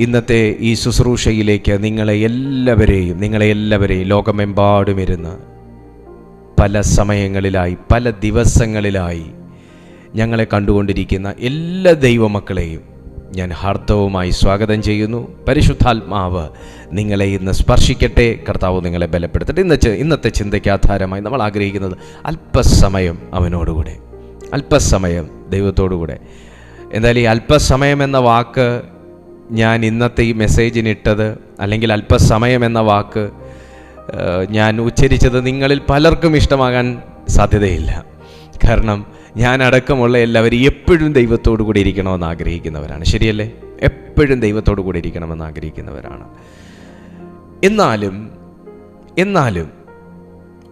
ഇന്നത്തെ ഈ ശുശ്രൂഷയിലേക്ക് നിങ്ങളെ എല്ലാവരെയും ലോകമെമ്പാടും ഇരുന്ന് പല സമയങ്ങളിലായി പല ദിവസങ്ങളിലായി ഞങ്ങളെ കണ്ടുകൊണ്ടിരിക്കുന്ന എല്ലാ ദൈവമക്കളെയും ഞാൻ ഹാർദവമായി സ്വാഗതം ചെയ്യുന്നു. പരിശുദ്ധാത്മാവ് നിങ്ങളെ ഇന്ന് സ്പർശിക്കട്ടെ. കർത്താവ് നിങ്ങളെ ബലപ്പെടുത്തട്ടെ. ഇന്നത്തെ ചിന്തയ്ക്ക് ആധാരമായി നമ്മൾ ആഗ്രഹിക്കുന്നത് അല്പസമയം അവനോടുകൂടെ, അല്പസമയം ദൈവത്തോടുകൂടെ. എന്തായാലും ഈ അല്പസമയം എന്ന വാക്ക് ഞാൻ ഇന്നത്തെ ഈ മെസ്സേജിനിട്ടത്, അല്ലെങ്കിൽ അല്പസമയം എന്ന വാക്ക് ഞാൻ ഉച്ചരിച്ചത് നിങ്ങളിൽ പലർക്കും ഇഷ്ടമാകാൻ സാധ്യതയില്ല. കാരണം ഞാൻ അടക്കമുള്ള എല്ലാവരും എപ്പോഴും ദൈവത്തോടു കൂടി ഇരിക്കണമെന്ന് ആഗ്രഹിക്കുന്നവരാണ്. ശരിയല്ലേ? എപ്പോഴും ദൈവത്തോടു കൂടി ഇരിക്കണമെന്ന് ആഗ്രഹിക്കുന്നവരാണ്. എന്നാലും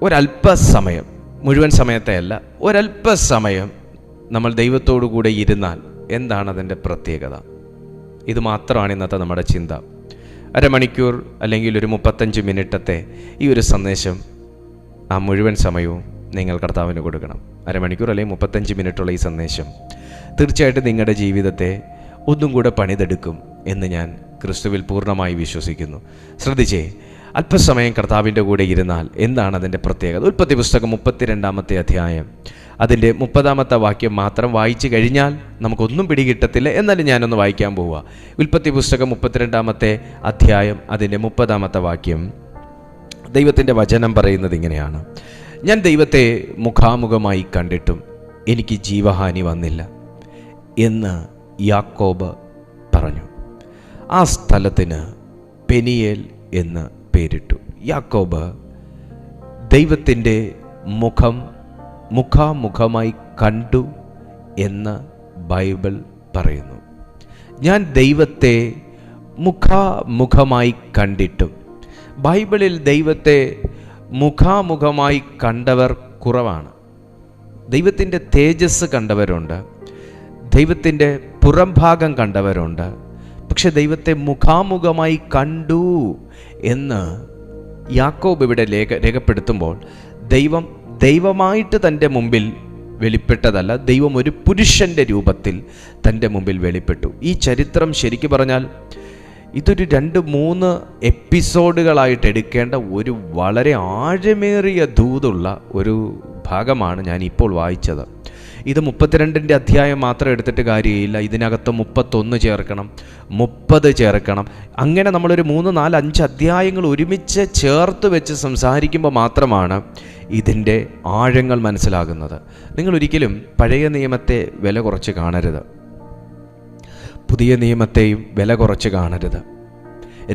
ഒരല്പസമയം, മുഴുവൻ സമയത്തെ അല്ല, ഒരല്പസമയം നമ്മൾ ദൈവത്തോടു കൂടെ ഇരുന്നാൽ എന്താണ് അതിൻ്റെ പ്രത്യേകത? ഇത് മാത്രമാണ് ഇന്നത്തെ നമ്മുടെ ചിന്ത. അരമണിക്കൂർ അല്ലെങ്കിൽ ഒരു 35 മിനിറ്റത്തെ ഈ ഒരു സന്ദേശം, ആ മുഴുവൻ സമയവും നിങ്ങൾ കർത്താവിന് കൊടുക്കണം. അരമണിക്കൂർ അല്ലെങ്കിൽ 35 മിനിറ്റുള്ള ഈ സന്ദേശം തീർച്ചയായിട്ടും നിങ്ങളുടെ ജീവിതത്തെ ഒന്നും കൂടെ പണിതെടുക്കും എന്ന് ഞാൻ ക്രിസ്തുവിൽ പൂർണ്ണമായി വിശ്വസിക്കുന്നു. ശ്രദ്ധിച്ചേ, അല്പസമയം കർത്താവിൻ്റെ കൂടെ ഇരുന്നാൽ എന്താണ് അതിൻ്റെ പ്രത്യേകത? ഉൽപ്പത്തി പുസ്തകം 32-ാമത്തെ അധ്യായം അതിൻ്റെ 30-ാമത്തെ വാക്യം മാത്രം വായിച്ചു കഴിഞ്ഞാൽ നമുക്കൊന്നും പിടികിട്ടത്തില്ല. എന്നാലും ഞാനൊന്ന് വായിക്കാൻ പോവുക. ഉൽപ്പത്തി പുസ്തകം 32-ാമത്തെ അധ്യായം അതിൻ്റെ 30-ാമത്തെ വാക്യം. ദൈവത്തിൻ്റെ വചനം പറയുന്നത് ഇങ്ങനെയാണ്: ഞാൻ ദൈവത്തെ മുഖാമുഖമായി കണ്ടിട്ടും എനിക്ക് ജീവഹാനി വന്നില്ല എന്ന് യാക്കോബ് പറഞ്ഞു. ആ സ്ഥലത്തിന് പെനിയേൽ എന്ന് പേരിട്ടു. യാക്കോബ് ദൈവത്തിൻ്റെ മുഖാമുഖമായി കണ്ടു എന്ന് ബൈബിൾ പറയുന്നു. ഞാൻ ദൈവത്തെ മുഖാമുഖമായി കണ്ടിട്ടും, ബൈബിളിൽ ദൈവത്തെ മുഖാമുഖമായി കണ്ടവർ കുറവാണ്. ദൈവത്തിൻ്റെ തേജസ് കണ്ടവരുണ്ട്, ദൈവത്തിൻ്റെ പുറംഭാഗം കണ്ടവരുണ്ട്. പക്ഷെ ദൈവത്തെ മുഖാമുഖമായി കണ്ടു എന്ന് യാക്കോബ് ഇവിടെ രേഖപ്പെടുത്തുമ്പോൾ ദൈവമായിട്ട് തൻ്റെ മുമ്പിൽ വെളിപ്പെട്ടതല്ല, ദൈവം ഒരു പുരുഷൻ്റെ രൂപത്തിൽ തൻ്റെ മുമ്പിൽ വെളിപ്പെട്ടു. ഈ ചരിത്രം ശരിക്കും പറഞ്ഞാൽ ഇതൊരു 2-3 എപ്പിസോഡുകളായിട്ട് എടുക്കേണ്ട ഒരു വളരെ ആഴമേറിയ ദൂതുള്ള ഒരു ഭാഗമാണ് ഞാൻ ഇപ്പോൾ വായിച്ചത്. ഇത് 32-ന്റെ അധ്യായം മാത്രം എടുത്തിട്ട് കാര്യമില്ല. ഇതിനകത്ത് 31 ചേർക്കണം, 30 ചേർക്കണം. അങ്ങനെ നമ്മളൊരു 3, 4, 5 അധ്യായങ്ങൾ ഒരുമിച്ച് ചേർത്ത് വെച്ച് സംസാരിക്കുമ്പോൾ മാത്രമാണ് ഇതിൻ്റെ ആഴങ്ങൾ മനസ്സിലാകുന്നത്. നിങ്ങൾ ഒരിക്കലും പഴയ നിയമത്തെ വില കുറച്ച് കാണരുത്, പുതിയ നിയമത്തെയും വില കുറച്ച് കാണരുത്.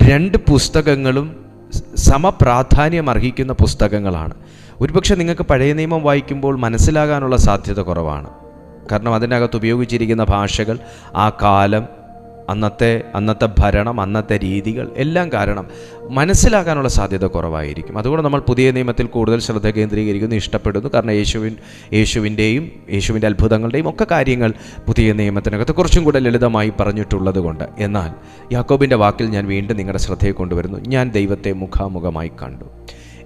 2 പുസ്തകങ്ങളും സമപ്രാധാന്യം അർഹിക്കുന്ന പുസ്തകങ്ങളാണ്. ഒരുപക്ഷെ നിങ്ങൾക്ക് പഴയ നിയമം വായിക്കുമ്പോൾ മനസ്സിലാകാനുള്ള സാധ്യത കുറവാണ്. കാരണം അതിനകത്ത് ഉപയോഗിച്ചിരിക്കുന്ന ഭാഷകൾ, ആ കാലം, അന്നത്തെ ഭരണം, അന്നത്തെ രീതികൾ എല്ലാം കാരണം മനസ്സിലാക്കാനുള്ള സാധ്യത കുറവായിരിക്കും. അതുകൊണ്ട് നമ്മൾ പുതിയ നിയമത്തിൽ കൂടുതൽ ശ്രദ്ധ കേന്ദ്രീകരിക്കുന്നു, ഇഷ്ടപ്പെടുന്നു. കാരണം യേശുവിൻ്റെയും യേശുവിൻ്റെ അത്ഭുതങ്ങളുടെയും ഒക്കെ കാര്യങ്ങൾ പുതിയ നിയമത്തിനകത്ത് കുറച്ചും കൂടെ ലളിതമായി പറഞ്ഞിട്ടുള്ളത് കൊണ്ട്. എന്നാൽ യാക്കോബിൻ്റെ വാക്കിൽ ഞാൻ വീണ്ടും നിങ്ങളുടെ ശ്രദ്ധയെ കൊണ്ടുവരുന്നു. ഞാൻ ദൈവത്തെ മുഖാമുഖമായി കണ്ടു.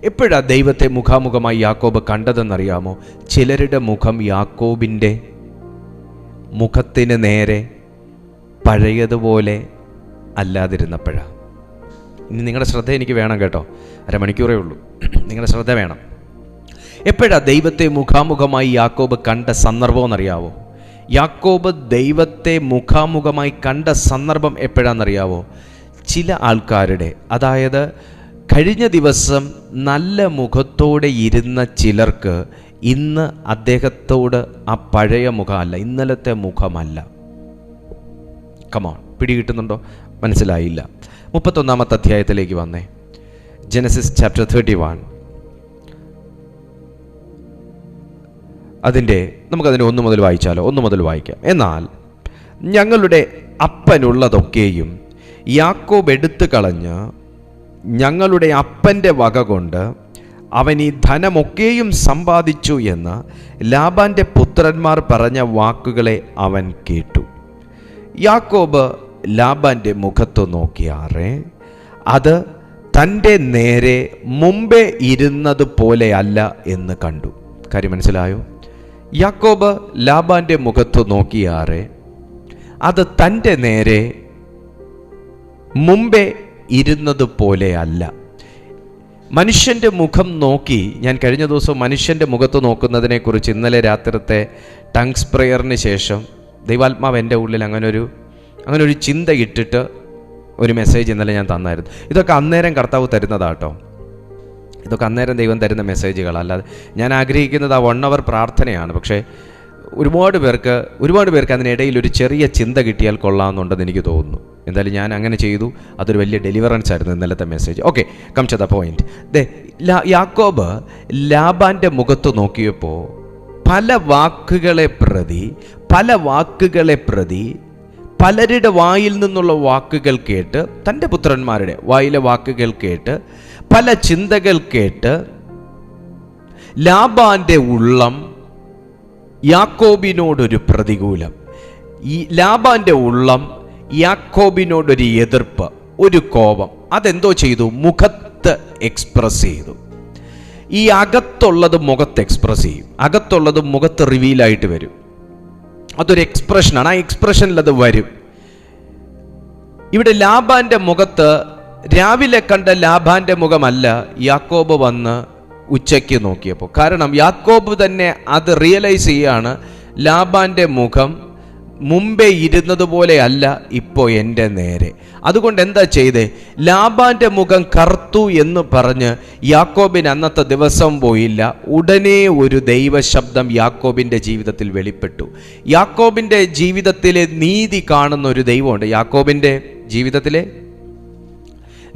എപ്പോഴാണ് ദൈവത്തെ മുഖാമുഖമായി യാക്കോബ് കണ്ടതെന്നറിയാമോ? ചിലരുടെ മുഖം യാക്കോബിൻ്റെ മുഖത്തിന് നേരെ പഴയതുപോലെ അല്ലാതിരുന്നപ്പോഴാണ്. ഇനി നിങ്ങളുടെ ശ്രദ്ധ എനിക്ക് വേണം കേട്ടോ, അരമണിക്കൂറേ ഉള്ളൂ, നിങ്ങളുടെ ശ്രദ്ധ വേണം. എപ്പോഴാണ് ദൈവത്തെ മുഖാമുഖമായി യാക്കോബ് കണ്ട സന്ദർഭം എന്നറിയാവോ? യാക്കോബ് ദൈവത്തെ മുഖാമുഖമായി കണ്ട സന്ദർഭം എപ്പോഴാണെന്നറിയാവോ? ചില ആൾക്കാരുടെ, അതായത് കഴിഞ്ഞ ദിവസം നല്ല മുഖത്തോടെ ഇരുന്ന ചിലർക്ക് ഇന്ന് അദ്ദേഹത്തോട് ആ പഴയ മുഖമല്ല, ഇന്നലത്തെ മുഖമല്ല. കമോൺ, പിടികിട്ടുന്നുണ്ടോ? മനസ്സിലായില്ല. 31-ാമത്തെ അധ്യായത്തിലേക്ക് വന്നേ. Genesis chapter 31. നമുക്കതിൻ്റെ 1 മുതൽ വായിച്ചാലോ? 1 മുതൽ വായിക്കാം. എന്നാൽ ഞങ്ങളുടെ അപ്പനുള്ളതൊക്കെയും യാക്കോബ് എടുത്തു കളഞ്ഞ് ഞങ്ങളുടെ അപ്പൻ്റെ വക കൊണ്ട് അവൻ ഈ ധനമൊക്കെയും സമ്പാദിച്ചു എന്ന് ലാബാൻ്റെ പുത്രന്മാർ പറഞ്ഞ വാക്കുകളെ അവൻ കേട്ടു. യാക്കോബ് ലാബാൻ്റെ മുഖത്ത് നോക്കിയാറേ അത് തൻ്റെ നേരെ മുമ്പേ ഇരുന്നത് പോലെ അല്ല എന്ന് കണ്ടു. കാര്യം മനസ്സിലായോ? യാക്കോബ് ലാബാൻ്റെ മുഖത്ത് നോക്കിയാറേ അത് തൻ്റെ നേരെ മുമ്പേ ഇരുന്നതുപോലെ അല്ല. മനുഷ്യൻ്റെ മുഖം നോക്കി, ഞാൻ കഴിഞ്ഞ ദിവസം മനുഷ്യൻ്റെ മുഖത്ത് നോക്കുന്നതിനെക്കുറിച്ച് ഇന്നലെ രാത്രിത്തെ ടങ്സ് പ്രയറിന് ശേഷം ദൈവാത്മാവ് എൻ്റെ ഉള്ളിൽ അങ്ങനൊരു ചിന്ത ഇട്ടിട്ട് ഒരു മെസ്സേജ് ഇന്നലെ ഞാൻ തന്നായിരുന്നു. ഇതൊക്കെ അന്നേരം കർത്താവ് തരുന്നതാട്ടോ. ഇതൊക്കെ അന്നേരം ദൈവം തരുന്ന മെസ്സേജുകളാണ്. അല്ലാതെ ഞാൻ ആഗ്രഹിക്കുന്നത് ആ 1 hour പ്രാർത്ഥനയാണ്. പക്ഷേ ഒരുപാട് പേർക്ക് അതിനിടയിൽ ഒരു ചെറിയ ചിന്ത കിട്ടിയാൽ കൊള്ളാമെന്നുണ്ടെന്ന് എനിക്ക് തോന്നുന്നു. എന്തായാലും ഞാൻ അങ്ങനെ ചെയ്തു. അതൊരു വലിയ ഡെലിവറൻസ് ആയിരുന്നു ഇന്നലത്തെ message. Okay, come to the point. യാക്കോബ് ലാബാൻ്റെ മുഖത്ത് നോക്കിയപ്പോൾ പല വാക്കുകളെ പ്രതി പലരുടെ വായിൽ നിന്നുള്ള വാക്കുകൾ കേട്ട്, തൻ്റെ പുത്രന്മാരുടെ വായിലെ വാക്കുകൾ കേട്ട്, പല ചിന്തകൾ കേട്ട് ലാബാൻ്റെ ഉള്ളം യാക്കോബിനോടൊരു പ്രതികൂലം, ഈ ലാബാൻ്റെ ഉള്ളം യാക്കോബിനോടൊരു എതിർപ്പ്, ഒരു കോപം, അതെന്തോ ചെയ്തു? മുഖത്ത് എക്സ്പ്രസ് ചെയ്തു. ഈ അകത്തുള്ളത് മുഖത്ത് എക്സ്പ്രസ് ചെയ്യും. അകത്തുള്ളത് മുഖത്ത് റിവീലായിട്ട് വരും. അതൊരു എക്സ്പ്രഷനാണ്. ആ എക്സ്പ്രഷനിൽ അത് വരും. ഇവിടെ ലാബാൻ്റെ മുഖത്ത് രാവിലെ കണ്ട ലാബാൻ്റെ മുഖമല്ല യാക്കോബ് വന്ന് ഉച്ചയ്ക്ക് നോക്കിയപ്പോൾ. കാരണം യാക്കോബ് തന്നെ അത് റിയലൈസ് ചെയ്യാണ്, ലാബാൻ്റെ മുഖം മുമ്പേ ഇരുന്നതുപോലെ അല്ല ഇപ്പോൾ എൻ്റെ നേരെ. അതുകൊണ്ട് എന്താ ചെയ്തേ? ലാബാൻ്റെ മുഖം കറുത്തു എന്ന് പറഞ്ഞ് യാക്കോബിന് അന്നത്തെ ദിവസം പോയില്ല. ഉടനെ ഒരു ദൈവശബ്ദം യാക്കോബിൻ്റെ ജീവിതത്തിൽ വെളിപ്പെട്ടു. യാക്കോബിൻ്റെ ജീവിതത്തിലെ നീതി കാണുന്ന ഒരു ദൈവമുണ്ട്. യാക്കോബിൻ്റെ ജീവിതത്തിലെ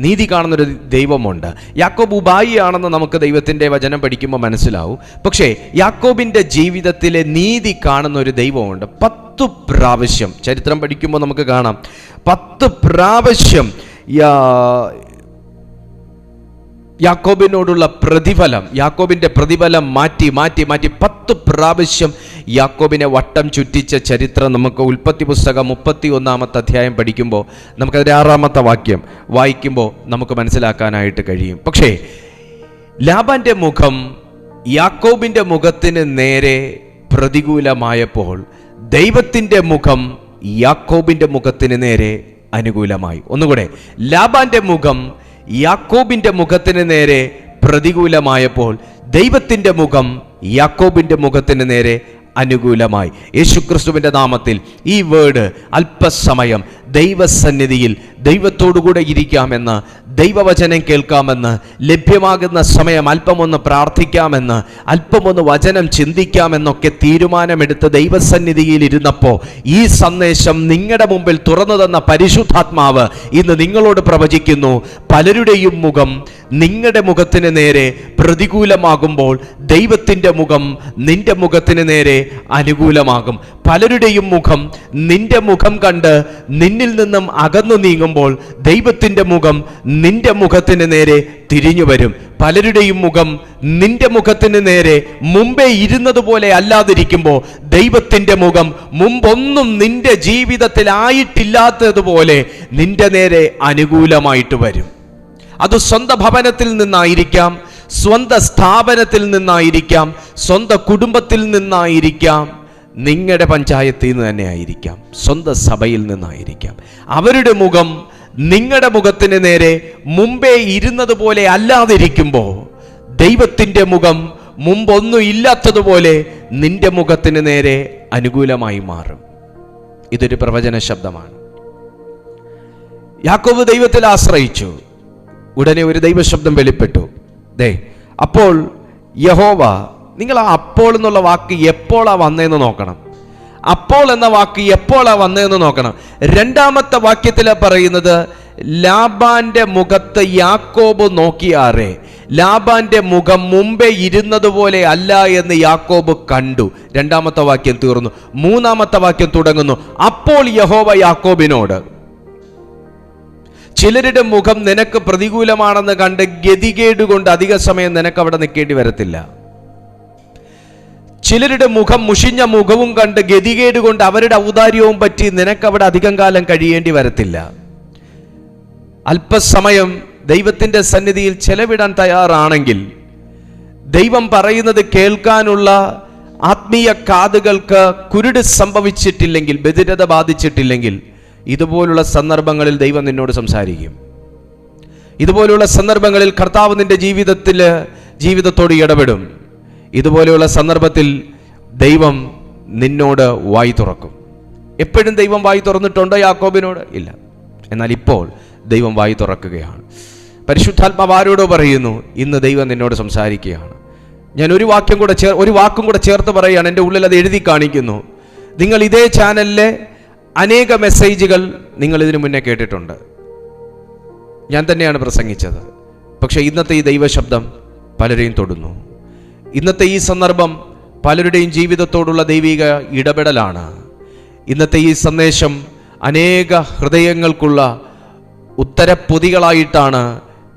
നീതി കാണുന്നൊരു ദൈവമുണ്ട്. യാക്കോബ് ഉപായിയാണെന്ന് നമുക്ക് ദൈവത്തിൻ്റെ വചനം പഠിക്കുമ്പോൾ മനസ്സിലാവും. പക്ഷേ യാക്കോബിൻ്റെ ജീവിതത്തിലെ നീതി കാണുന്ന ഒരു ദൈവമുണ്ട്. 10 പ്രാവശ്യം ചരിത്രം പഠിക്കുമ്പോൾ നമുക്ക് കാണാം, 10 പ്രാവശ്യം യാക്കോബിനോടുള്ള പ്രതിഫലം, യാക്കോബിൻ്റെ പ്രതിഫലം മാറ്റി 10 പ്രാവശ്യം യാക്കോബിനെ വട്ടം ചുറ്റിച്ച ചരിത്രം നമുക്ക് ഉൽപ്പത്തി പുസ്തകം 31-ാമത്തെ അധ്യായം പഠിക്കുമ്പോൾ നമുക്കതിൻ്റെ 6-ാമത്തെ വാക്യം വായിക്കുമ്പോൾ നമുക്ക് മനസ്സിലാക്കാനായിട്ട് കഴിയും. പക്ഷേ ലാബാൻ്റെ മുഖം യാക്കോബിൻ്റെ മുഖത്തിന് നേരെ പ്രതികൂലമായപ്പോൾ ദൈവത്തിൻ്റെ മുഖം യാക്കോബിൻ്റെ മുഖത്തിന് നേരെ അനുകൂലമായി. ഒന്നുകൂടെ, ലാബാൻ്റെ മുഖം യാക്കോബിൻ്റെ മുഖത്തിന് നേരെ പ്രതികൂലമായപ്പോൾ ദൈവത്തിൻ്റെ മുഖം യാക്കോബിൻ്റെ മുഖത്തിന് നേരെ അനുകൂലമായി. യേശുക്രിസ്തുവിൻ്റെ നാമത്തിൽ ഈ വേർഡ് അല്പസമയം ദൈവസന്നിധിയിൽ ദൈവത്തോടുകൂടെ ഇരിക്കാമെന്ന്, ദൈവവചനം കേൾക്കാമെന്ന്, ലഭ്യമാകുന്ന സമയം അല്പമൊന്ന് പ്രാർത്ഥിക്കാമെന്ന്, അല്പമൊന്ന് വചനം ചിന്തിക്കാമെന്നൊക്കെ തീരുമാനമെടുത്ത് ദൈവസന്നിധിയിൽ ഇരുന്നപ്പോൾ ഈ സന്ദേശം നിങ്ങളുടെ മുമ്പിൽ തുറന്നു തന്ന പരിശുദ്ധാത്മാവ് ഇന്ന് നിങ്ങളോട് പ്രവചിക്കുന്നു. പലരുടെയും മുഖം നിങ്ങളുടെ മുഖത്തിന് നേരെ പ്രതികൂലമാകുമ്പോൾ ദൈവത്തിൻ്റെ മുഖം നിന്റെ മുഖത്തിന് നേരെ അനുകൂലമാകും. പലരുടെയും മുഖം നിന്റെ മുഖം കണ്ട് നിന്നിൽ നിന്നും അകന്നു നീങ്ങുമ്പോൾ ദൈവത്തിൻ്റെ മുഖം നിന്റെ മുഖത്തിന് നേരെ തിരിഞ്ഞു വരും. പലരുടെയും മുഖം നിന്റെ മുഖത്തിന് നേരെ മുമ്പേ ഇരുന്നതുപോലെ അല്ലാതിരിക്കുമ്പോൾ ദൈവത്തിൻ്റെ മുഖം മുമ്പൊന്നും നിന്റെ ജീവിതത്തിൽ ആയിട്ടില്ലാത്തതുപോലെ നിന്റെ നേരെ അനുകൂലമായിട്ട് വരും. അത് സ്വന്തം ഭവനത്തിൽ നിന്നായിരിക്കാം, സ്വന്തം സ്ഥാപനത്തിൽ നിന്നായിരിക്കാം, സ്വന്തം കുടുംബത്തിൽ നിന്നായിരിക്കാം, നിങ്ങളുടെ പഞ്ചായത്തിൽ നിന്ന് തന്നെ ആയിരിക്കാം, സ്വന്തം സഭയിൽ നിന്നായിരിക്കാം. അവരുടെ മുഖം നിങ്ങളുടെ മുഖത്തിന് നേരെ മുമ്പേ ഇരുന്നതുപോലെ അല്ലാതിരിക്കുമ്പോൾ ദൈവത്തിൻ്റെ മുഖം മുമ്പൊന്നും ഇല്ലാത്തതുപോലെ നിന്റെ മുഖത്തിന് നേരെ അനുകൂലമായി മാറും. ഇതൊരു പ്രവചന ശബ്ദമാണ്. യാക്കോബ് ദൈവത്തിൽ ആശ്രയിച്ചു. ഉടനെ ഒരു ദൈവശബ്ദം വെളിപ്പെട്ടു. അപ്പോൾ യഹോവ, നിങ്ങൾ ആ അപ്പോൾ എന്നുള്ള വാക്ക് എപ്പോഴാ വന്നതെന്ന് നോക്കണം. അപ്പോൾ എന്ന വാക്ക് എപ്പോഴാ വന്നതെന്ന് നോക്കണം. 2-ാമത്തെ വാക്യത്തിലാ പറയുന്നത്, ലാബാന്റെ മുഖത്ത് യാക്കോബ് നോക്കിയാറേ, ലാബാന്റെ മുഖം മുമ്പേ ഇരുന്നതുപോലെ അല്ല എന്ന് യാക്കോബ് കണ്ടു. 2-ാമത്തെ വാക്യം തീർന്നു. 3-ാമത്തെ വാക്യം തുടങ്ങുന്നു, അപ്പോൾ യഹോവ യാക്കോബിനോട്. ചിലരുടെ മുഖം നിനക്ക് പ്രതികൂലമാണെന്ന് കണ്ട് ഗതികേട് കൊണ്ട് അധിക സമയം നിനക്ക് അവിടെ നിൽക്കേണ്ടി വരത്തില്ല. ചിലരുടെ മുഖം മുഷിഞ്ഞ മുഖവും കണ്ട് ഗതികേട് കൊണ്ട് അവരുടെ ഔദാര്യവും പറ്റി നിനക്ക് അവിടെ അധികം കാലം കഴിയേണ്ടി വരത്തില്ല. അല്പസമയം ദൈവത്തിൻ്റെ സന്നിധിയിൽ ചെലവിടാൻ തയ്യാറാണെങ്കിൽ, ദൈവം പറയുന്നത് കേൾക്കാനുള്ള ആത്മീയ കാതുകൾക്ക് കുരുട് സംഭവിച്ചിട്ടില്ലെങ്കിൽ, ബധിരത ബാധിച്ചിട്ടില്ലെങ്കിൽ, ഇതുപോലുള്ള സന്ദർഭങ്ങളിൽ ദൈവം നിന്നോട് സംസാരിക്കും. ഇതുപോലെയുള്ള സന്ദർഭങ്ങളിൽ കർത്താവ് നിന്റെ ജീവിതത്തോട് ഇടപെടും. ഇതുപോലെയുള്ള സന്ദർഭത്തിൽ ദൈവം നിന്നോട് വായി തുറക്കും. എപ്പോഴും ദൈവം വായി തുറന്നിട്ടുണ്ടോ യാക്കോബിനോട്? ഇല്ല. എന്നാൽ ഇപ്പോൾ ദൈവം വായി തുറക്കുകയാണ്. പരിശുദ്ധാത്മാവ് ആരോടോ പറയുന്നു, ഇന്ന് ദൈവം നിന്നോട് സംസാരിക്കുകയാണ്. ഞാൻ ഒരു വാക്കും കൂടെ ചേർത്ത് പറയുകയാണ്. എൻ്റെ ഉള്ളിൽ അത് എഴുതി കാണിക്കുന്നു. നിങ്ങൾ ഇതേ ചാനലിലെ അനേക മെസ്സേജുകൾ നിങ്ങൾ ഇതിനു മുന്നേ കേട്ടിട്ടുണ്ട്. ഞാൻ തന്നെയാണ് പ്രസംഗിച്ചത്. പക്ഷേ ഇന്നത്തെ ഈ ദൈവശബ്ദം പലരെയും തൊടുന്നു. ഇന്നത്തെ ഈ സന്ദർഭം പലരുടെയും ജീവിതത്തോടുള്ള ദൈവിക ഇടപെടലാണ്. ഇന്നത്തെ ഈ സന്ദേശം അനേക ഹൃദയങ്ങൾക്കുള്ള ഉത്തരപ്പൊതികളായിട്ടാണ്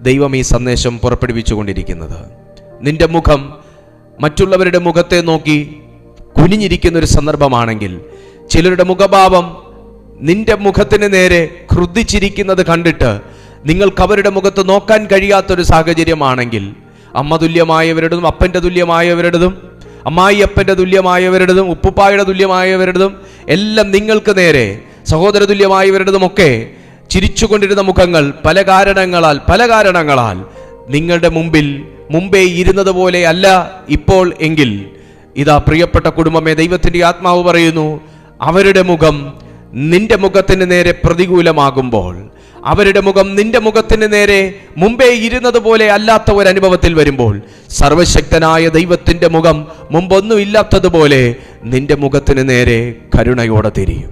ദൈവം ഈ സന്ദേശം പുറപ്പെടുവിച്ചുകൊണ്ടിരിക്കുന്നത്. നിന്റെ മുഖം മറ്റുള്ളവരുടെ മുഖത്തെ നോക്കി കുനിഞ്ഞിരിക്കുന്ന ഒരു സന്ദർഭമാണെങ്കിൽ, ചിലരുടെ മുഖഭാവം നിന്റെ മുഖത്തിന് നേരെ ക്രുദ്ധിച്ചിരിക്കുന്നത് കണ്ടിട്ട് നിങ്ങൾക്ക് അവരുടെ മുഖത്ത് നോക്കാൻ കഴിയാത്തൊരു സാഹചര്യമാണെങ്കിൽ, അമ്മ തുല്യമായവരുടേതും അപ്പൻ്റെ തുല്യമായവരുടേതും അമ്മായി അപ്പൻ്റെ തുല്യമായവരുടേതും ഉപ്പുപ്പായുടെ തുല്യമായവരുടേതും എല്ലാം നിങ്ങൾക്ക് നേരെ സഹോദര തുല്യമായവരുടേതുമൊക്കെ ചിരിച്ചുകൊണ്ടിരുന്ന മുഖങ്ങൾ പല കാരണങ്ങളാൽ നിങ്ങളുടെ മുമ്പിൽ മുമ്പേ ഇരുന്നത് പോലെ അല്ല ഇപ്പോൾ എങ്കിൽ, ഇതാ പ്രിയപ്പെട്ട കുടുംബമേ, ദൈവത്തിൻ്റെ ആത്മാവ് പറയുന്നു, അവരുടെ മുഖം നിന്റെ മുഖത്തിന് നേരെ പ്രതികൂലമാകുമ്പോൾ, അവരുടെ മുഖം നിന്റെ മുഖത്തിന് നേരെ മുമ്പേ ഇരുന്നത് പോലെ അല്ലാത്ത ഒരു അനുഭവത്തിൽ വരുമ്പോൾ, സർവശക്തനായ ദൈവത്തിൻ്റെ മുഖം മുമ്പൊന്നും ഇല്ലാത്തതുപോലെ നിന്റെ മുഖത്തിന് നേരെ കരുണയോടെ തിരിയും.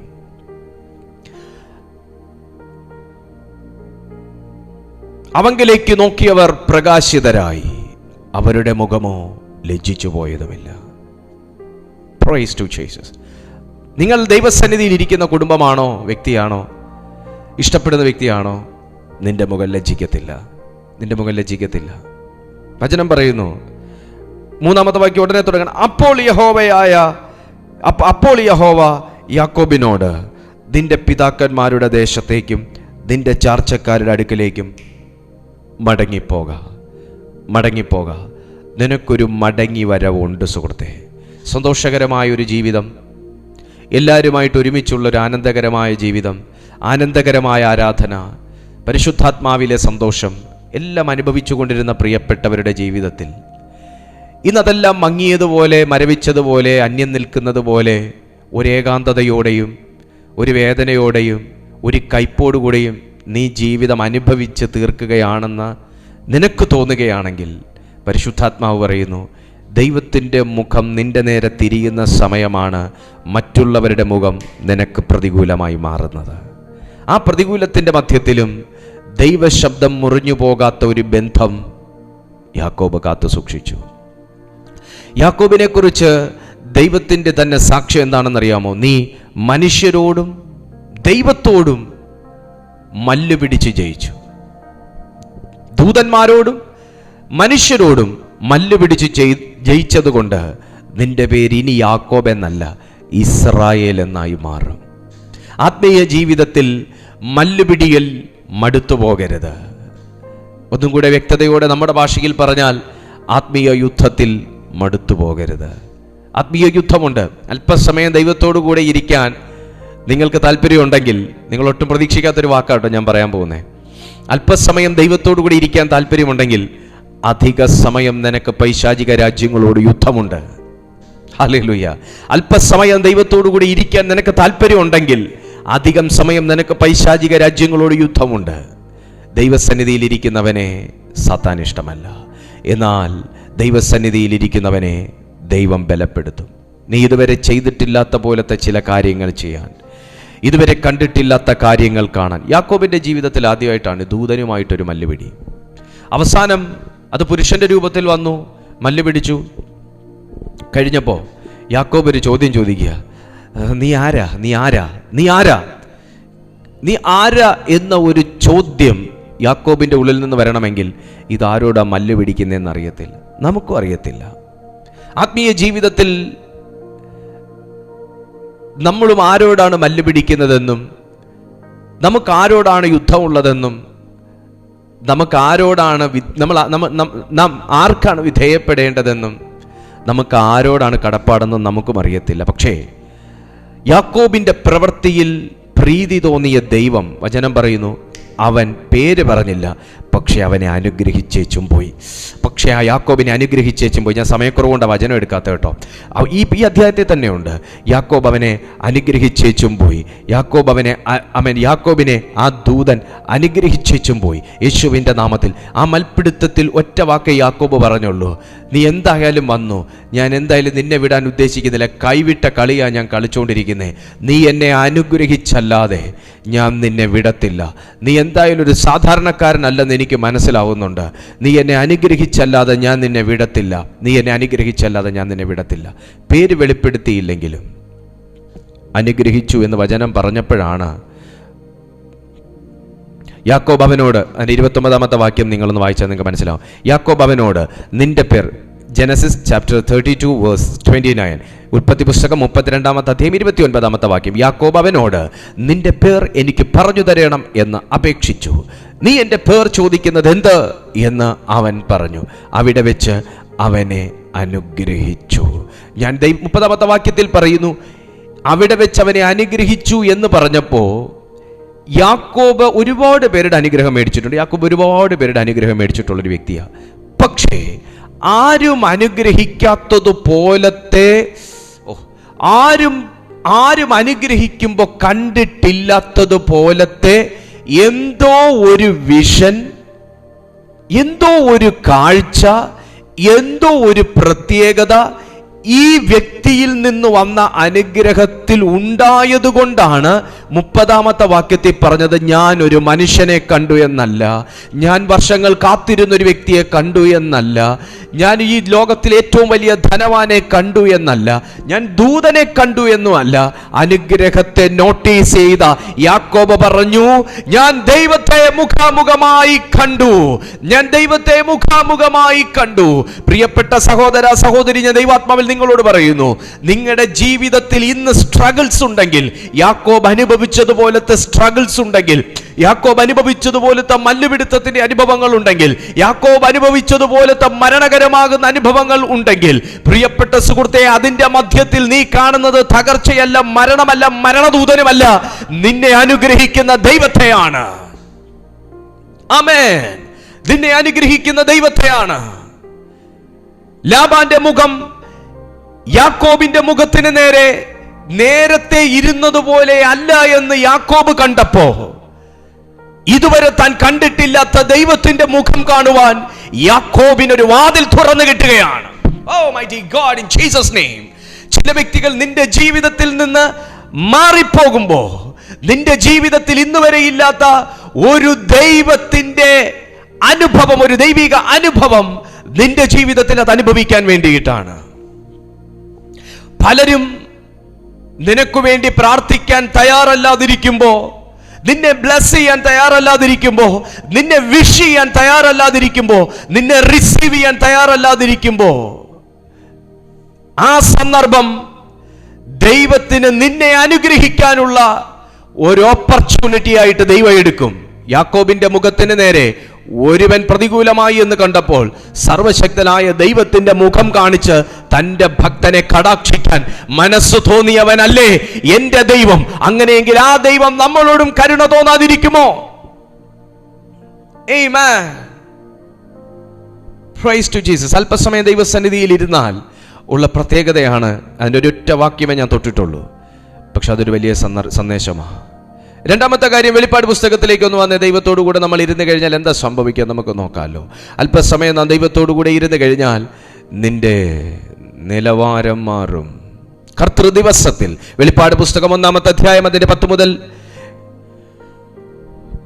അവങ്കിലേക്ക് നോക്കിയവർ പ്രകാശിതരായി, അവരുടെ മുഖമോ ലജ്ജിച്ചു പോയതുമില്ല. Price to Jesus. നിങ്ങൾ ദൈവസന്നിധിയിൽ ഇരിക്കുന്ന കുടുംബമാണോ, വ്യക്തിയാണോ, ഇഷ്ടപ്പെടുന്ന വ്യക്തിയാണോ? നിന്റെ മുഖം ലജ്ജിക്കത്തില്ല. വചനം പറയുന്നു, 3-ാമത്തെ വാക്യം ഉടനെ തുടങ്ങണം. അപ്പോൾ യഹോവ യാക്കോബിനോട്, നിന്റെ പിതാക്കന്മാരുടെ ദേശത്തേക്കും നിന്റെ ചാർച്ചക്കാരുടെ അടുക്കലേക്കും മടങ്ങിപ്പോക. നിനക്കൊരു മടങ്ങി വരവുണ്ട് സുഹൃത്തെ. സന്തോഷകരമായൊരു ജീവിതം, എല്ലാവരുമായിട്ട് ഒരുമിച്ചുള്ളൊരു ആനന്ദകരമായ ജീവിതം, ആനന്ദകരമായ ആരാധന, പരിശുദ്ധാത്മാവിലെ സന്തോഷം എല്ലാം അനുഭവിച്ചു കൊണ്ടിരുന്ന പ്രിയപ്പെട്ടവരുടെ ജീവിതത്തിൽ ഇന്നതെല്ലാം മങ്ങിയതുപോലെ, മരവിച്ചതുപോലെ, അന്യം നിൽക്കുന്നത് പോലെ, ഒരു ഏകാന്തതയോടെയും ഒരു വേദനയോടെയും ഒരു കയ്പോടുകൂടെയും നീ ജീവിതം അനുഭവിച്ച് തീർക്കുകയാണെന്ന് നിനക്ക് തോന്നുകയാണെങ്കിൽ, പരിശുദ്ധാത്മാവ് പറയുന്നു, ദൈവത്തിൻ്റെ മുഖം നിന്റെ നേരെ തിരിയുന്ന സമയമാണ് മറ്റുള്ളവരുടെ മുഖം നിനക്ക് പ്രതികൂലമായി മാറുന്നത്. ആ പ്രതികൂലത്തിൻ്റെ മധ്യത്തിലും ദൈവശബ്ദം മുറിഞ്ഞു പോകാത്ത ഒരു ബന്ധം യാക്കോബ് കാത്തു സൂക്ഷിച്ചു. യാക്കോബിനെ കുറിച്ച് ദൈവത്തിൻ്റെ തന്നെ സാക്ഷ്യം എന്താണെന്നറിയാമോ? നീ മനുഷ്യരോടും ദൈവത്തോടും മല്ല് പിടിച്ച് ജയിച്ചു. ദൂതന്മാരോടും മനുഷ്യരോടും മല്ല് പിടിച്ച് ജയിച്ചതുകൊണ്ട് നിന്റെ പേര് ഇനി യാക്കോബ് എന്നല്ല, ഇസ്രായേൽ എന്നായി മാറും. ആത്മീയ ജീവിതത്തിൽ മല്ലുപിടിയിൽ മടുത്തു പോകരുത്. ഒന്നും കൂടെ വ്യക്തതയോടെ നമ്മുടെ ഭാഷയിൽ പറഞ്ഞാൽ, ആത്മീയ യുദ്ധത്തിൽ മടുത്തു പോകരുത്. ആത്മീയ യുദ്ധമുണ്ട്. അല്പസമയം ദൈവത്തോടു കൂടെ ഇരിക്കാൻ നിങ്ങൾക്ക് താല്പര്യമുണ്ടെങ്കിൽ, നിങ്ങൾ ഒട്ടും പ്രതീക്ഷിക്കാത്തൊരു വാക്കാട്ടോ ഞാൻ പറയാൻ പോകുന്നത്. അല്പസമയം ദൈവത്തോടു കൂടി ഇരിക്കാൻ താല്പര്യമുണ്ടെങ്കിൽ, അധിക സമയം നിനക്ക് പൈശാചിക രാജ്യങ്ങളോട് യുദ്ധമുണ്ട്. ഹല്ലേലൂയ. അല്പസമയം ദൈവത്തോടു കൂടി ഇരിക്കാൻ നിനക്ക് താല്പര്യമുണ്ടെങ്കിൽ, അധികം സമയം നിനക്ക് പൈശാചിക രാജ്യങ്ങളോട് യുദ്ധമുണ്ട്. ദൈവസന്നിധിയിൽ ഇരിക്കുന്നവനെ സാത്താൻ ഇഷ്ടമല്ല. എന്നാൽ ദൈവസന്നിധിയിൽ ഇരിക്കുന്നവനെ ദൈവം ബലപ്പെടുത്തും. നീ ഇതുവരെ ചെയ്തിട്ടില്ലാത്ത പോലത്തെ ചില കാര്യങ്ങൾ ചെയ്യാൻ, ഇതുവരെ കണ്ടിട്ടില്ലാത്ത കാര്യങ്ങൾ കാണാൻ. യാക്കോബിൻ്റെ ജീവിതത്തിൽ ആദ്യമായിട്ടാണ് ദൂതനുമായിട്ടൊരു മല്ലുപിടി. അവസാനം അത് പുരുഷന്റെ രൂപത്തിൽ വന്നു, മല്ല് പിടിച്ചു. കഴിഞ്ഞപ്പോൾ യാക്കോബ് ഒരു ചോദ്യം ചോദിക്കുക, നീ ആരാ എന്ന ഒരു ചോദ്യം യാക്കോബിൻ്റെ ഉള്ളിൽ നിന്ന് വരണമെങ്കിൽ ഇതാരോടാ മല്ല് പിടിക്കുന്നതെന്ന് അറിയത്തില്ല, നമുക്കും അറിയത്തില്ല. ആത്മീയ ജീവിതത്തിൽ നമ്മളും ആരോടാണ് മല്ല് പിടിക്കുന്നതെന്നും നമുക്ക് ആരോടാണ് യുദ്ധമുള്ളതെന്നും നമുക്ക് ആരോടാണ് നാം ആർക്കാണ് വിധേയപ്പെടേണ്ടതെന്നും നമുക്ക് ആരോടാണ് കടപ്പാടെന്നും നമുക്കും അറിയത്തില്ല. പക്ഷേ യാക്കോബിൻ്റെ പ്രവൃത്തിയിൽ പ്രീതി തോന്നിയ ദൈവം, വചനം പറയുന്നു, അവൻ പേര് പറഞ്ഞില്ല, പക്ഷെ അവനെ അനുഗ്രഹിച്ചേച്ചും പോയി. പക്ഷേ ആ യാക്കോബിനെ അനുഗ്രഹിച്ചേച്ചും പോയി. ഞാൻ സമയക്കുറവുകൊണ്ട് വചനം എടുക്കാത്ത കേട്ടോ. ഈ അധ്യായത്തിൽ തന്നെയുണ്ട്. യാക്കോബ് അവനെ അനുഗ്രഹിച്ചേച്ചും പോയി. യാക്കോബിനെ ആ ദൂതൻ അനുഗ്രഹിച്ചേച്ചും പോയി യേശുവിൻ്റെ നാമത്തിൽ. ആ മൽപ്പിടുത്തത്തിൽ ഒറ്റ വാക്കേ യാക്കോബ് പറഞ്ഞുള്ളൂ, നീ എന്തായാലും വന്നു, ഞാൻ എന്തായാലും നിന്നെ വിടാൻ ഉദ്ദേശിക്കുന്നില്ല, കൈവിട്ട കളിയാണ് ഞാൻ കളിച്ചുകൊണ്ടിരിക്കുന്നത്, നീ എന്നെ അനുഗ്രഹിച്ചല്ലാതെ ഞാൻ നിന്നെ വിടത്തില്ല. നീ എന്തായാലും ഒരു സാധാരണക്കാരനല്ലെന്ന് എനിക്ക് മനസ്സിലാവുന്നുണ്ട്. നീ എന്നെ അനുഗ്രഹിച്ചല്ലാതെ ഞാൻ നിന്നെ വിടത്തില്ല, നീ എന്നെ അനുഗ്രഹിച്ചല്ലാതെ ഞാൻ നിന്നെ വിടത്തില്ല. പേര് വെളിപ്പെടുത്തിയില്ലെങ്കിലും അനുഗ്രഹിച്ചു എന്ന് വചനം പറഞ്ഞപ്പോഴാണ് യാക്കോബ് അവനോട്, അതിൻ്റെ 29-ാമത്തെ വാക്യം നിങ്ങളൊന്ന് വായിച്ചാൽ നിങ്ങൾക്ക് മനസ്സിലാവും. യാക്കോബ് അവനോട് നിന്റെ പേർ, ജനസിസ് ചാപ്റ്റർ 32 വേഴ്സ് 29, ഉൽപ്പത്തി പുസ്തകം 32-ാമത്തെ അധ്യായം 29-ാമത്തെ വാക്യം. യാക്കോബ് അവനോട് നിന്റെ പേർ എനിക്ക് പറഞ്ഞു തരണം എന്ന് അപേക്ഷിച്ചു. നീ എൻ്റെ പേർ ചോദിക്കുന്നത് എന്ത് എന്ന് അവൻ പറഞ്ഞു. അവിടെ വെച്ച് അവനെ അനുഗ്രഹിച്ചു. ഞാൻ 30-ാമത്തെ വാക്യത്തിൽ പറയുന്നു, അവിടെ വെച്ച് അവനെ അനുഗ്രഹിച്ചു എന്ന് പറഞ്ഞപ്പോൾ യാക്കോബ് ഒരുപാട് പേരുടെ അനുഗ്രഹം മേടിച്ചിട്ടുണ്ട്. യാക്കോബ് ഒരുപാട് പേരുടെ അനുഗ്രഹം മേടിച്ചിട്ടുള്ളൊരു വ്യക്തിയാണ്. പക്ഷേ ആരും അനുഗ്രഹിക്കാത്തതുപോലത്തെ, ആരും അനുഗ്രഹിക്കുമ്പോൾ കണ്ടിട്ടില്ലാത്തതുപോലത്തെ എന്തോ ഒരു വിഷൻ, എന്തോ ഒരു കാഴ്ച, എന്തോ ഒരു പ്രത്യേകത ഈ വ്യക്തിയിൽ നിന്ന് വന്ന അനുഗ്രഹത്തിൽ ഉണ്ടായതുകൊണ്ടാണ് 30-ാമത്തെ വാക്യത്തിൽ പറഞ്ഞത്, ഞാൻ ഒരു മനുഷ്യനെ കണ്ടു എന്നല്ല, ഞാൻ വർഷങ്ങൾ കാത്തിരുന്നൊരു വ്യക്തിയെ കണ്ടു എന്നല്ല, ഞാൻ ഈ ലോകത്തിലെ ഏറ്റവും വലിയ ധനവാനെ കണ്ടു എന്നല്ല, ഞാൻ ദൂതനെ കണ്ടു എന്നുമല്ല. അനുഗ്രഹത്തെ നോട്ടീസ് ചെയ്ത യാക്കോബ് പറഞ്ഞു, ഞാൻ ദൈവത്തെ മുഖാമുഖമായി കണ്ടു, ഞാൻ ദൈവത്തെ മുഖാമുഖമായി കണ്ടു. പ്രിയപ്പെട്ട സഹോദര സഹോദരി, ഞാൻ ദൈവാത്മാവിൽ നിങ്ങളോട് പറയുന്നു, നിങ്ങളുടെ ജീവിതത്തിൽ ഇന്ന് സ്ട്രഗിൾസ് ഉണ്ടെങ്കിൽ, യാക്കോബ് അനുഭവിച്ചതുപോലത്തെ സ്ട്രഗിൾസ് ഉണ്ടെങ്കിൽ, യാക്കോബ് അനുഭവിച്ചതുപോലത്തെ മല്ലുപിടുത്തത്തിന്റെ അനുഭവങ്ങൾ ഉണ്ടെങ്കിൽ, യാക്കോബ് അനുഭവിച്ചതുപോലത്തെ മരണകരമാകുന്ന അനുഭവങ്ങൾ ഉണ്ടെങ്കിൽ, പ്രിയപ്പെട്ട സുഹൃത്തെ, അതിന്റെ മധ്യത്തിൽ നീ കാണുന്നത് തകർച്ചയല്ല, മരണമല്ല, മരണദൂതനുമല്ല, നിന്നെ അനുഗ്രഹിക്കുന്ന ദൈവത്തെയാണ്. ആമേൻ. നിന്നെ അനുഗ്രഹിക്കുന്ന ദൈവത്തെയാണ്. ലാബാന്റെ മുഖം യാക്കോബിന്റെ മുഖത്തിന് നേരെ നേരത്തെ ഇരുന്നതുപോലെ അല്ല എന്ന് യാക്കോബ് കണ്ടപ്പോ, ഇതുവരെ താൻ കണ്ടിട്ടില്ലാത്ത ദൈവത്തിന്റെ മുഖം കാണുവാൻ യാക്കോബിനൊരു വാതിൽ തുറന്നു കിട്ടുകയാണ്. Oh mighty God, in Jesus name. ചില വ്യക്തികൾ നിന്റെ ജീവിതത്തിൽ നിന്ന് മാറിപ്പോകുമ്പോ, നിന്റെ ജീവിതത്തിൽ ഇന്നുവരെ ഇല്ലാത്ത ഒരു ദൈവത്തിന്റെ അനുഭവം, ഒരു ദൈവിക അനുഭവം നിന്റെ ജീവിതത്തിൽ അത് അനുഭവിക്കാൻ വേണ്ടിയിട്ടാണ്. പലരും നിനക്ക് വേണ്ടി പ്രാർത്ഥിക്കാൻ തയ്യാറല്ലാതിരിക്കുമ്പോ, നിന്നെ ബ്ലസ് ചെയ്യാൻ തയ്യാറല്ലാതിരിക്കുമ്പോ, നിന്നെ വിഷ് ചെയ്യാൻ തയ്യാറല്ലാതിരിക്കുമ്പോ, നിന്നെ റിസീവ് ചെയ്യാൻ തയ്യാറല്ലാതിരിക്കുമ്പോ, ആ സന്ദർഭം ദൈവത്തിന് നിന്നെ അനുഗ്രഹിക്കാനുള്ള ഒരു ഓപ്പർച്യൂണിറ്റി ആയിട്ട് ദൈവം എടുക്കും. യാക്കോബിന്റെ മുഖത്തിന് നേരെ ഒരുവൻ പ്രതികൂലമായി എന്ന് കണ്ടപ്പോൾ സർവശക്തനായ ദൈവത്തിന്റെ മുഖം കാണിച്ച് തന്റെ ഭക്തനെ കടാക്ഷിക്കാൻ മനസ്സ് തോന്നിയവനല്ലേ എന്റെ ദൈവം? അങ്ങനെയെങ്കിൽ ആ ദൈവം നമ്മളോടും കരുണ തോന്നാതിരിക്കുമോ? ആമേൻ. Praise to Jesus. അല്പസമയം ദൈവസന്നിധിയിൽ ഇരുന്നാൽ ഉള്ള പ്രത്യേകതയാണ്, അതിൻ്റെ ഒരൊറ്റ വാക്യമേ ഞാൻ തൊട്ടിട്ടുള്ളൂ, പക്ഷെ അതൊരു വലിയ സന്ദേശമാണ്. രണ്ടാമത്തെ കാര്യം, വെളിപ്പാട് പുസ്തകത്തിലേക്ക് ഒന്ന് വന്ന് ദൈവത്തോടു കൂടെ നമ്മൾ ഇരുന്ന് കഴിഞ്ഞാൽ എന്താ സംഭവിക്കുക നമുക്ക് നോക്കാമല്ലോ. അല്പസമയം നാം ദൈവത്തോടു കൂടെ ഇരുന്ന് കഴിഞ്ഞാൽ നിന്റെ നിലവാരം മാറും. കർത്തൃദിവസത്തിൽ വെളിപ്പാട് പുസ്തകം 1-ാമത്തെ അധ്യായം അതിന്റെ 10 മുതൽ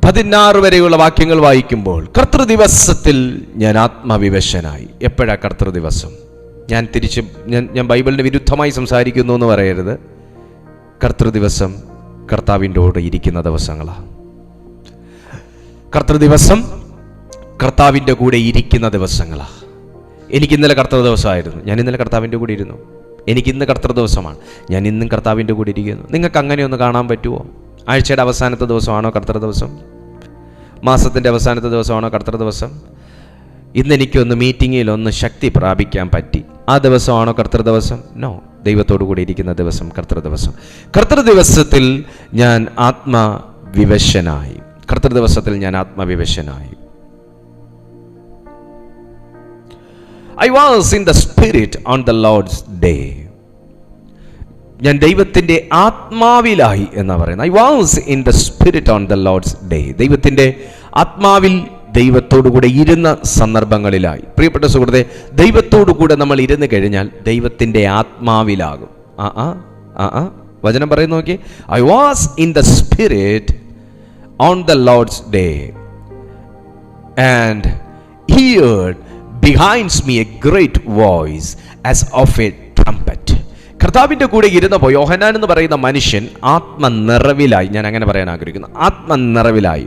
16 വരെയുള്ള വാക്യങ്ങൾ വായിക്കുമ്പോൾ, കർത്തൃദിവസത്തിൽ ഞാൻ ആത്മവിവശനായി. എപ്പോഴാ കർത്തൃദിവസം? ഞാൻ ബൈബിളിന് വിരുദ്ധമായി സംസാരിക്കുന്നു എന്ന് പറയരുത്. കർത്തൃദിവസം കർത്താവിൻ്റെ കൂടെ ഇരിക്കുന്ന ദിവസങ്ങളാണ്. കർത്തൃദിവസം കർത്താവിൻ്റെ കൂടെ ഇരിക്കുന്ന ദിവസങ്ങളാണ്. എനിക്ക് ഇന്നലെ കർത്തൃ ദിവസമായിരുന്നു, ഞാൻ ഇന്നലെ കർത്താവിൻ്റെ കൂടെ ഇരുന്നു. എനിക്കിന്ന് കർത്തൃ ദിവസമാണ്, ഞാൻ ഇന്നും കർത്താവിൻ്റെ കൂടെ ഇരിക്കുന്നു. നിങ്ങൾക്ക് അങ്ങനെയൊന്ന് കാണാൻ പറ്റുമോ? ആഴ്ചയുടെ അവസാനത്തെ ദിവസമാണോ കർത്തൃ ദിവസം? മാസത്തിൻ്റെ അവസാനത്തെ ദിവസമാണോ കർത്തൃ ദിവസം? ഇന്ന് എനിക്കൊന്ന് മീറ്റിങ്ങിലൊന്ന് ശക്തി പ്രാപിക്കാൻ പറ്റി, ആ ദിവസമാണോ കർത്തൃ ദിവസം? നോ. ദൈവത്തോടു കൂടി ഇരിക്കുന്ന ദിവസം കർത്തൃ ദിവസം. കർത്തൃ ദിവസത്തിൽ ഞാൻ ആത്മവിവശനായി. കർത്തൃ ദിവസത്തിൽ ഞാൻ ആത്മവിവശനായി. I was in the spirit on the Lord's day. ഞാൻ ദൈവത്തിൻ്റെ ആത്മാവിലായി എന്നാ പറയുന്നത്. I was in the spirit on the Lord's day. ദൈവത്തിൻ്റെ ആത്മാവിൽ ദൈവത്തോടു കൂടെ ഇരുന്ന സന്ദർഭങ്ങളിലായി. പ്രിയപ്പെട്ട സുഹൃത്തെ, ദൈവത്തോടു കൂടെ നമ്മൾ ഇരുന്ന് കഴിഞ്ഞാൽ ദൈവത്തിൻ്റെ ആത്മാവിലാകും. വചനം പറയുന്നു നോക്കി. I was in the spirit on the Lord's day and heard behind me a great voice as of a trumpet. കർത്താവിൻ്റെ കൂടെ ഇരുന്നപ്പോൾ യോഹന്നാൻ എന്ന് പറയുന്ന മനുഷ്യൻ ആത്മനിറവിലായി. ഞാൻ അങ്ങനെ പറയാൻ ആഗ്രഹിക്കുന്നു. ആത്മനിറവിലായി,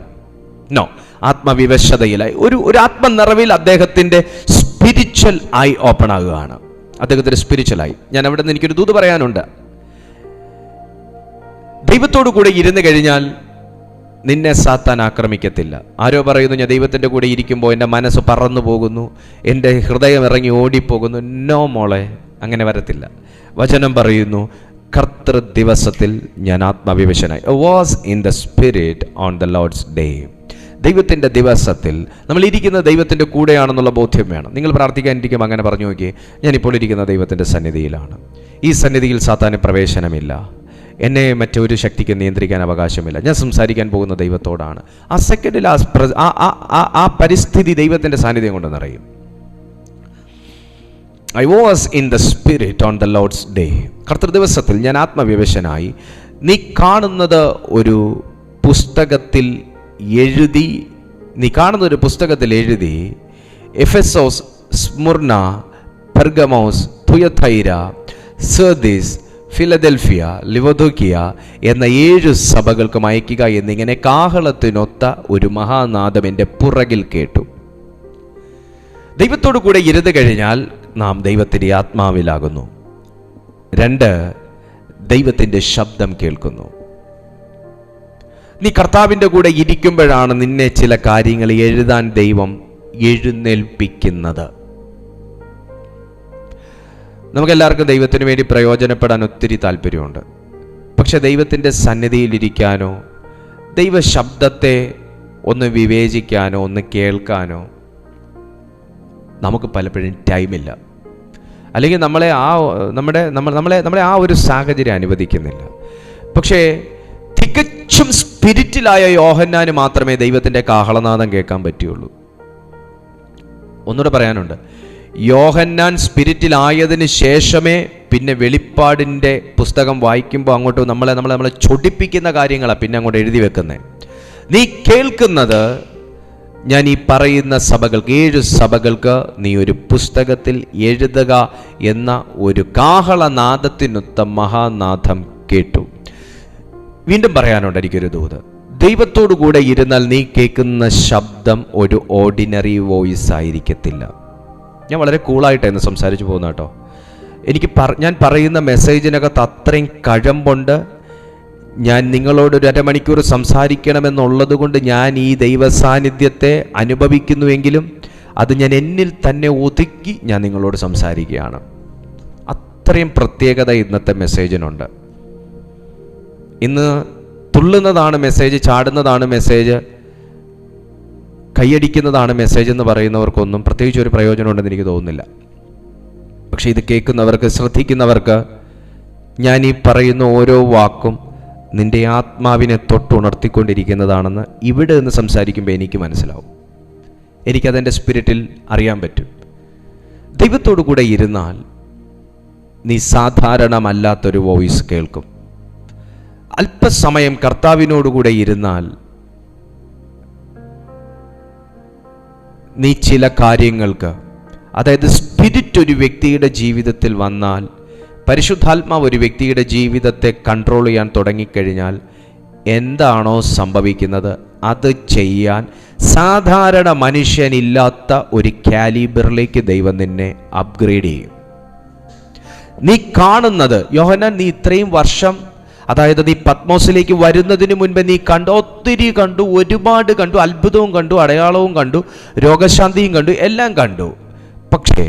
ആത്മവിവശതയിലായി. ഒരു ആത്മനിറവിൽ അദ്ദേഹത്തിൻ്റെ സ്പിരിച്വൽ ആയി ഓപ്പൺ ആകുകയാണ്. അദ്ദേഹത്തിൻ്റെ സ്പിരിച്വലായി. ഞാൻ അവിടെ നിന്ന് എനിക്കൊരു ദൂത് പറയാനുണ്ട്. ദൈവത്തോടു കൂടെ ഇരുന്ന് കഴിഞ്ഞാൽ നിന്നെ സാത്താൻ ആക്രമിക്കത്തില്ല. ആരോ പറയുന്നു, ഞാൻ ദൈവത്തിൻ്റെ കൂടെ ഇരിക്കുമ്പോൾ എൻ്റെ മനസ്സ് പറന്നു പോകുന്നു, എൻ്റെ ഹൃദയം ഇറങ്ങി ഓടിപ്പോകുന്നു. നോ മോളെ, അങ്ങനെ വരത്തില്ല. വചനം പറയുന്നു, കർത്തൃ ദിവസത്തിൽ ഞാൻ ആത്മവിവശനായി. Was in the spirit on the Lord's day. ദൈവത്തിൻ്റെ ദിവസത്തിൽ നമ്മൾ ഇരിക്കുന്ന ദൈവത്തിൻ്റെ കൂടെയാണെന്നുള്ള ബോധ്യം വേണം. നിങ്ങൾ പ്രാർത്ഥിക്കാനിരിക്കും അങ്ങനെ പറഞ്ഞു നോക്കിയേ, ഞാനിപ്പോൾ ഇരിക്കുന്ന ദൈവത്തിൻ്റെ സന്നിധിയിലാണ്. ഈ സന്നിധിയിൽ സാത്താന് പ്രവേശനമില്ല. എന്നെ മറ്റൊരു ശക്തിക്ക് നിയന്ത്രിക്കാൻ അവകാശമില്ല. ഞാൻ സംസാരിക്കാൻ പോകുന്ന ദൈവത്തോടാണ്. ആ സെക്കൻഡിൽ ആ പരിസ്ഥിതി ദൈവത്തിൻ്റെ സാന്നിധ്യം കൊണ്ട് നിറയും. I was in the spirit on the Lord's day. കർത്തൃ ദിവസത്തിൽ ഞാൻ ആത്മവിവശനായി. നീ കാണുന്നത് ഒരു പുസ്തകത്തിൽ എഴുതി Ephesus, Smyrna, Pergamos, തുയഥൈര, Sardis, Philadelphia, ലിവോദോക്കിയ എന്ന 7 സഭകൾക്കും അയക്കുക എന്നിങ്ങനെ കാഹളത്തിനൊത്ത ഒരു മഹാനാദം എൻ്റെ പുറകിൽ കേട്ടു. ദൈവത്തോടു കൂടെ ഇരുന്ന് കഴിഞ്ഞാൽ നാം ദൈവത്തിൻ്റെ ആത്മാവിലാകുന്നു. 2, ദൈവത്തിൻ്റെ ശബ്ദം കേൾക്കുന്നു. നീ കർത്താവിൻ്റെ കൂടെ ഇരിക്കുമ്പോഴാണ് നിന്നെ ചില കാര്യങ്ങൾ എഴുതാൻ ദൈവം എഴുന്നേൽപ്പിക്കുന്നത്. നമുക്കെല്ലാവർക്കും ദൈവത്തിന് വേണ്ടി പ്രയോജനപ്പെടാൻ ഒത്തിരി താല്പര്യമുണ്ട്. പക്ഷെ ദൈവത്തിൻ്റെ സന്നിധിയിലിരിക്കാനോ ദൈവ ശബ്ദത്തെ ഒന്ന് വിവേചിക്കാനോ ഒന്ന് കേൾക്കാനോ നമുക്ക് പലപ്പോഴും ടൈമില്ല. അല്ലെങ്കിൽ നമ്മളെ ആ ഒരു സാഹചര്യം അനുവദിക്കുന്നില്ല. പക്ഷേ തികച്ചും സ്പിരിറ്റിലായ യോഹന്നാന് മാത്രമേ ദൈവത്തിൻ്റെ കാഹളനാദം കേൾക്കാൻ പറ്റുള്ളൂ. ഒന്നുകൂടെ പറയാനുണ്ട്, യോഹന്നാൻ സ്പിരിറ്റിലായതിന് ശേഷമേ പിന്നെ വെളിപ്പാടിൻ്റെ പുസ്തകം വായിക്കുമ്പോൾ അങ്ങോട്ട് നമ്മളെ ചൊടിപ്പിക്കുന്ന കാര്യങ്ങളാണ് പിന്നെ അങ്ങോട്ട് എഴുതി വെക്കുന്നത്. നീ കേൾക്കുന്നത്, ഞാൻ ഈ പറയുന്ന സഭകൾക്ക് 7 സഭകൾക്ക് നീ ഒരു പുസ്തകത്തിൽ എഴുതുക എന്ന ഒരു കാഹളനാദത്തിനൊത്ത മഹാനാദം കേട്ടു. വീണ്ടും പറയാനുണ്ട് എനിക്കൊരു ദൂത്. ദൈവത്തോടു കൂടെ ഇരുന്നാൽ നീ കേൾക്കുന്ന ശബ്ദം ഒരു ഓർഡിനറി വോയിസ് ആയിരിക്കത്തില്ല. ഞാൻ വളരെ കൂളായിട്ടാണ് സംസാരിച്ചു പോകുന്ന കേട്ടോ. ഞാൻ പറയുന്ന മെസ്സേജിനകത്ത് അത്രയും കഴമ്പുണ്ട്. ഞാൻ നിങ്ങളോടൊരു അരമണിക്കൂർ സംസാരിക്കണമെന്നുള്ളത് കൊണ്ട് ഞാൻ ഈ ദൈവസാന്നിധ്യത്തെ അനുഭവിക്കുന്നുവെങ്കിലും അത് ഞാൻ എന്നിൽ തന്നെ ഒതുക്കി ഞാൻ നിങ്ങളോട് സംസാരിക്കുകയാണ്. അത്രയും പ്രത്യേകത ഇന്നത്തെ മെസ്സേജിനുണ്ട്. ഇന്ന് തുള്ളുന്നതാണ് മെസ്സേജ്, ചാടുന്നതാണ് മെസ്സേജ്, കൈയടിക്കുന്നതാണ് മെസ്സേജ് എന്ന് പറയുന്നവർക്കൊന്നും പ്രത്യേകിച്ച് ഒരു പ്രയോജനമുണ്ടെന്ന് എനിക്ക് തോന്നുന്നില്ല. പക്ഷെ ഇത് കേൾക്കുന്നവർക്ക്, ശ്രദ്ധിക്കുന്നവർക്ക് ഞാൻ ഈ പറയുന്ന ഓരോ വാക്കും നിന്റെ ആത്മാവിനെ തൊട്ടുണർത്തിക്കൊണ്ടിരിക്കുന്നതാണെന്ന് ഇവിടെ നിന്ന് സംസാരിക്കുമ്പോൾ എനിക്ക് മനസ്സിലാവും. എനിക്കതെൻ്റെ സ്പിരിറ്റിൽ അറിയാൻ പറ്റും. ദൈവത്തോടു കൂടെ ഇരുന്നാൽ നീ സാധാരണമല്ലാത്തൊരു വോയിസ് കേൾക്കും. അല്പസമയം കർത്താവിനോടുകൂടെ ഇരുന്നാൽ നീ ചില കാര്യങ്ങൾക്ക്, അതായത് സ്പിരിറ്റ് ഒരു വ്യക്തിയുടെ ജീവിതത്തിൽ വന്നാൽ, പരിശുദ്ധാത്മാവ് ഒരു വ്യക്തിയുടെ ജീവിതത്തെ കൺട്രോൾ ചെയ്യാൻ തുടങ്ങിക്കഴിഞ്ഞാൽ എന്താണോ സംഭവിക്കുന്നത് അത് ചെയ്യാൻ സാധാരണ മനുഷ്യനില്ലാത്ത ഒരു കാലിബറിലേക്ക് ദൈവം നിന്നെ അപ്ഗ്രേഡ് ചെയ്യും. നീ കാണുന്നത്, യോഹന്നാൻ നീ ഇത്രയും വർഷം, അതായത് നീ പത്മോസിലേക്ക് വരുന്നതിന് മുൻപ് നീ ഒത്തിരി കണ്ടു, ഒരുപാട് കണ്ടു, അത്ഭുതവും കണ്ടു, അടയാളവും കണ്ടു, രോഗശാന്തിയും കണ്ടു, എല്ലാം കണ്ടു. പക്ഷേ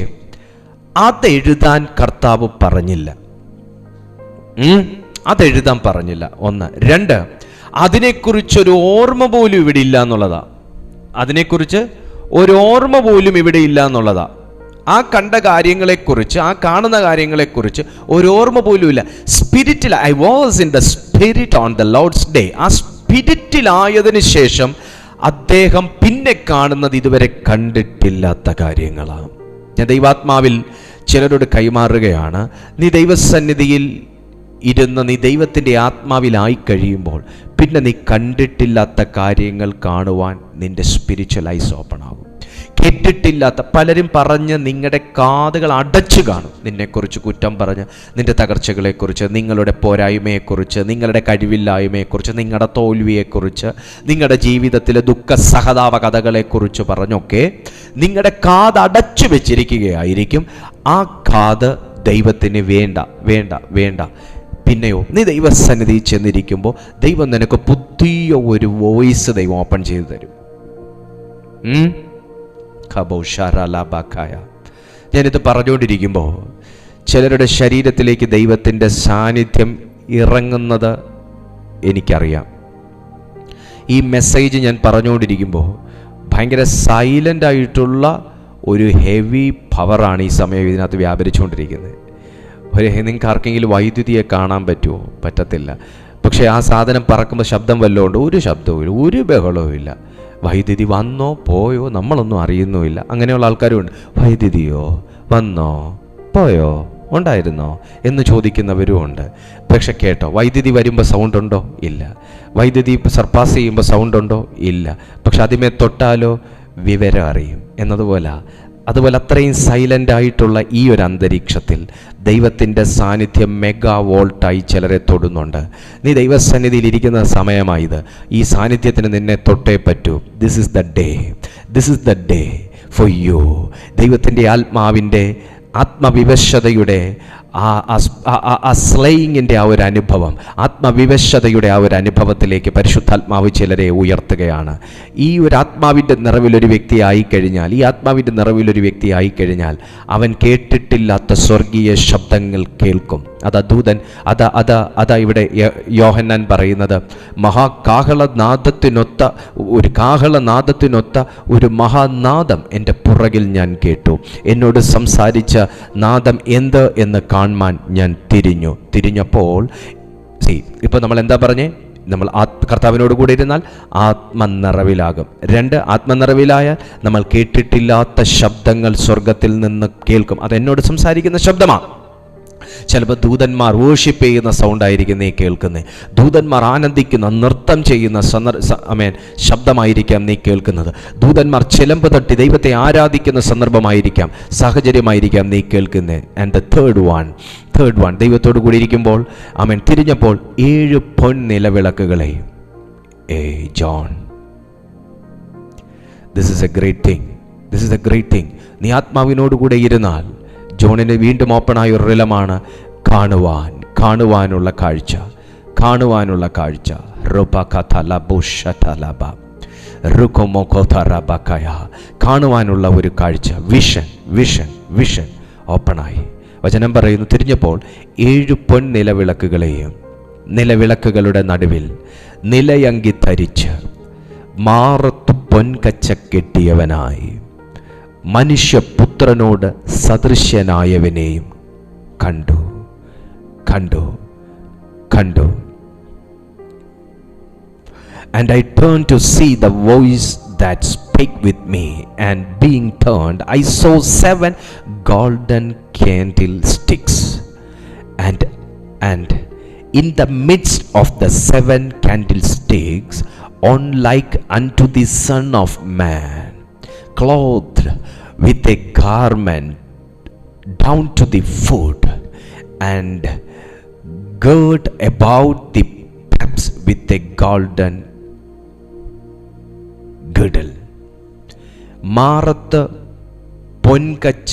അതെഴുതാൻ കർത്താവ് പറഞ്ഞില്ല. അതെഴുതാൻ പറഞ്ഞില്ല. 1. 2, അതിനെക്കുറിച്ചൊരു ഓർമ്മ പോലും ഇവിടെ ഇല്ല എന്നുള്ളതാ. അതിനെക്കുറിച്ച് ഒരു ഓർമ്മ പോലും ഇവിടെ ഇല്ല എന്നുള്ളതാ. ആ കണ്ട കാര്യങ്ങളെക്കുറിച്ച്, ആ കാണുന്ന കാര്യങ്ങളെക്കുറിച്ച് ഒരു ഓർമ്മ പോലും ഇല്ല. സ്പിരിറ്റിൽ, I was in the spirit on the Lord's day. ആ സ്പിരിറ്റിലായതിനു ശേഷം അദ്ദേഹം പിന്നെ കാണുന്നത് ഇതുവരെ കണ്ടിട്ടില്ലാത്ത കാര്യങ്ങളാണ്. ഞാൻ ദൈവാത്മാവിൽ ചിലരോട് കൈമാറുകയാണ്. നീ ദൈവസന്നിധിയിൽ ഇരുന്ന് നീ ദൈവത്തിൻ്റെ ആത്മാവിലായി കഴിയുമ്പോൾ പിന്നെ നീ കണ്ടിട്ടില്ലാത്ത കാര്യങ്ങൾ കാണുവാൻ നിന്റെ സ്പിരിച്വൽ ഐസ് ഓപ്പൺ ആകും. കേട്ടിട്ടില്ലാത്ത പലരും പറഞ്ഞ് നിങ്ങളുടെ കാതുകൾ അടച്ചു കാണും. നിന്നെക്കുറിച്ച് കുറ്റം പറഞ്ഞ്, നിന്റെ തകർച്ചകളെക്കുറിച്ച്, നിങ്ങളുടെ പോരായ്മയെക്കുറിച്ച്, നിങ്ങളുടെ കഴിവില്ലായ്മയെക്കുറിച്ച്, നിങ്ങളുടെ തോൽവിയെക്കുറിച്ച്, നിങ്ങളുടെ ജീവിതത്തിലെ ദുഃഖ സഹതാപ കഥകളെക്കുറിച്ച് പറഞ്ഞൊക്കെ നിങ്ങളുടെ കാത് അടച്ചു വെച്ചിരിക്കുകയായിരിക്കും. ആ കാത് ദൈവത്തിന് വേണ്ട വേണ്ട വേണ്ട. പിന്നെയോ നീ ദൈവസന്നിധി ചെന്നിരിക്കുമ്പോൾ ദൈവം നിനക്ക് പുതിയ ഒരു വോയിസ് ദൈവം ഓപ്പൺ ചെയ്തു തരും. ഞാനിത് പറഞ്ഞുകൊണ്ടിരിക്കുമ്പോൾ ചിലരുടെ ശരീരത്തിലേക്ക് ദൈവത്തിൻ്റെ സാന്നിധ്യം ഇറങ്ങുന്നത് എനിക്കറിയാം. ഈ മെസ്സേജ് ഞാൻ പറഞ്ഞുകൊണ്ടിരിക്കുമ്പോൾ ഭയങ്കര സൈലൻ്റ് ആയിട്ടുള്ള ഒരു ഹെവി പവറാണ് ഈ സമയം ഇതിനകത്ത് വ്യാപരിച്ചുകൊണ്ടിരിക്കുന്നത്. നിങ്ങൾക്ക് ആർക്കെങ്കിലും വൈദ്യുതിയെ കാണാൻ പറ്റുമോ? പറ്റത്തില്ല. പക്ഷേ ആ സാധനം പറക്കുമ്പോൾ ശബ്ദം വല്ലതും ഉണ്ടോ? ഒരു ശബ്ദവും ഇല്ല, ഒരു ബഹളവും ഇല്ല. വൈദ്യുതി വന്നോ പോയോ നമ്മളൊന്നും അറിയുന്നുമില്ല. അങ്ങനെയുള്ള ആൾക്കാരുമുണ്ട്. വൈദ്യുതിയോ വന്നോ പോയോ ഉണ്ടായിരുന്നോ എന്ന് ചോദിക്കുന്നവരും ഉണ്ട്. പക്ഷെ കേട്ടോ, വൈദ്യുതി വരുമ്പോൾ സൗണ്ട് ഉണ്ടോ? ഇല്ല. വൈദ്യുതി സർപ്പാസ് ചെയ്യുമ്പോൾ സൗണ്ട് ഉണ്ടോ? ഇല്ല. പക്ഷെ അതിമേ തൊട്ടാലോ വിവരം അറിയും എന്നതുപോലെ. അതുപോലെ അത്രയും സൈലൻ്റ് ആയിട്ടുള്ള ഈ ഒരു അന്തരീക്ഷത്തിൽ ദൈവത്തിൻ്റെ സാന്നിധ്യം മെഗാ വോൾട്ടായി ചിലരെ തൊടുന്നുണ്ട്. നീ ദൈവസന്നിധിയിൽ ഇരിക്കുന്ന സമയമായത്. ഈ സാന്നിധ്യത്തിന് നിന്നെ തൊട്ടേ പറ്റൂ. This is the day, this is the day for you. ദൈവത്തിൻ്റെ ആത്മാവിൻ്റെ ആത്മവിവശതയുടെ ആ സ്ലേയിങ്ങിൻ്റെ ആ ഒരു അനുഭവം, ആത്മവിവശതയുടെ ആ ഒരു അനുഭവത്തിലേക്ക് പരിശുദ്ധാത്മാവ് ചിലരെ ഉയർത്തുകയാണ്. ഈ ഒരു ആത്മാവിൻ്റെ നിറവിലൊരു വ്യക്തി ആയിക്കഴിഞ്ഞാൽ, ഈ ആത്മാവിൻ്റെ നിറവിലൊരു വ്യക്തി ആയിക്കഴിഞ്ഞാൽ അവൻ കേട്ടിട്ടില്ലാത്ത സ്വർഗീയ ശബ്ദങ്ങൾ കേൾക്കും. ദൂതൻ അതാ ഇവിടെ യോഹന്നാൻ പറയുന്നത്, കാഹളനാദത്തിനൊത്ത ഒരു മഹാനാദം എൻ്റെ പുറകിൽ ഞാൻ കേട്ടു. എന്നോട് സംസാരിച്ച നാദം എന്ത് എന്ന് കാണാൻ ഞാൻ തിരിഞ്ഞപ്പോൾ ഇപ്പോൾ നമ്മൾ എന്താ പറഞ്ഞേ? നമ്മൾ കർത്താവിനോട് കൂടെ ഇരുന്നാൽ ആത്മനിറവിലാകും. 2, ആത്മനിറവിലായാൽ നമ്മൾ കേട്ടിട്ടില്ലാത്ത ശബ്ദങ്ങൾ സ്വർഗത്തിൽ നിന്ന് കേൾക്കും. അതെന്നോട് സംസാരിക്കുന്ന ശബ്ദമാണ്. ചിലപ്പോൾ ദൂതന്മാർ വോർഷിപ്പ് ചെയ്യുന്ന സൗണ്ടായിരിക്കും നീ കേൾക്കുന്നത്. ദൂതന്മാർ ആനന്ദിക്കുന്ന, നൃത്തം ചെയ്യുന്ന ശബ്ദമായിരിക്കാം നീ കേൾക്കുന്നത്. ദൂതന്മാർ ചിലമ്പ് തട്ടി ദൈവത്തെ ആരാധിക്കുന്ന സന്ദർഭമായിരിക്കാം, സാഹചര്യമായിരിക്കാം നീ കേൾക്കുന്നത്. ആൻഡ് ദ തേർഡ് വൺ ദൈവത്തോടു കൂടി ഇരിക്കുമ്പോൾ തിരിഞ്ഞപ്പോൾ 7 പൊൻനിലവിളക്കുകളെ. John, this is a great thing. നീ ആത്മാവിനോടുകൂടെ ഇരുന്നാൽ ജോണിന് വീണ്ടും ഓപ്പണായ ഒരു റിലമാണ് കാണുവാനുള്ള കാഴ്ച. കാണുവാനുള്ള ഒരു കാഴ്ച, വിഷൻ ഓപ്പണായി. വചനം പറയുന്നു, തിരിഞ്ഞപ്പോൾ 7 പൊൻനിലവിളക്കുകളെയും നിലവിളക്കുകളുടെ നടുവിൽ നിലയങ്കി ധരിച്ച് മാറത്ത് പൊൻകച്ച കെട്ടിയവനായി മനുഷ്യപുത്രനോട് സദൃശ്യനായവനെയും കണ്ടു. And I turned to see the voice that spake with me, and being turned, I saw 7 golden candlesticks, and in the midst of the 7 candlesticks, one like unto the Son of Man, clothed with a garment down to the foot, and girt about the paps with a golden girdle. മാറത്ത് പൊൻകച്ച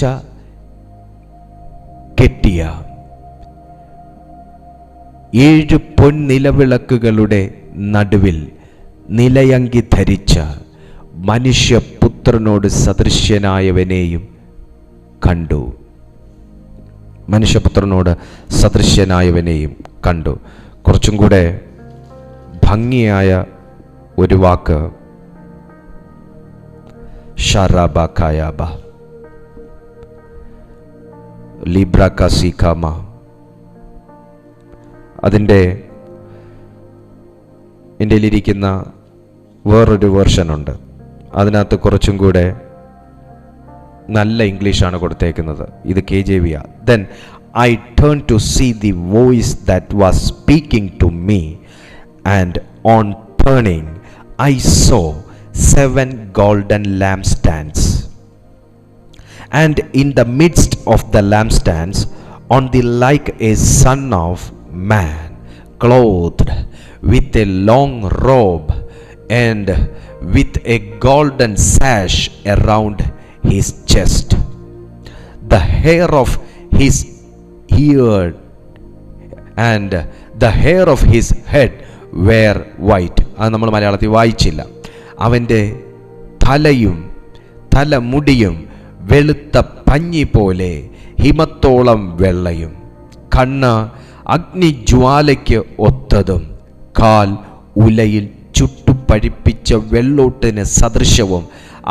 കെട്ടിയ 7 പൊൻനിലവിളക്കുകളുടെ നടുവിൽ നിലയങ്കി ധരിച്ച മനുഷ്യപുത്രനോട് സദൃശ്യനായവനെയും കണ്ടു. കണ്ടു. കുറച്ചും കൂടെ ഭംഗിയായ ഒരു വാക്ക് ഷറാബാക്കായാബ ലിബ്രാക്കാസിക്കാമ. അതിൻ്റെ എൻ്റെ കയ്യിലിരിക്കുന്ന വേറൊരു വേർഷനുണ്ട്. അതിനകത്ത് കുറച്ചും കൂടെ നല്ല ഇംഗ്ലീഷാണ് കൊടുത്തേക്കുന്നത്. ഇത് KJV. Then I turned to see the voice that was speaking to me, and on turning I saw 7 golden lampstands, and in the midst of the lampstands on the like a son of man, clothed with a long robe and with a golden sash around his chest. The hair of his beard and the hair of his head were white. അത് നമ്മൾ മലയാളത്തിൽ വായിച്ചില്ല. അവൻ്റെ തലമുടിയും വെളുത്ത പഞ്ഞി പോലെ ഹിമത്തോളം വെള്ളയും, കണ്ണ് അഗ്നിജ്വാലയ്ക്ക് ഒത്തതും, കാൽ ഉലയിൽ ചുട്ടുപഴിപ്പിച്ച വെള്ളോട്ടിന് സദൃശവും,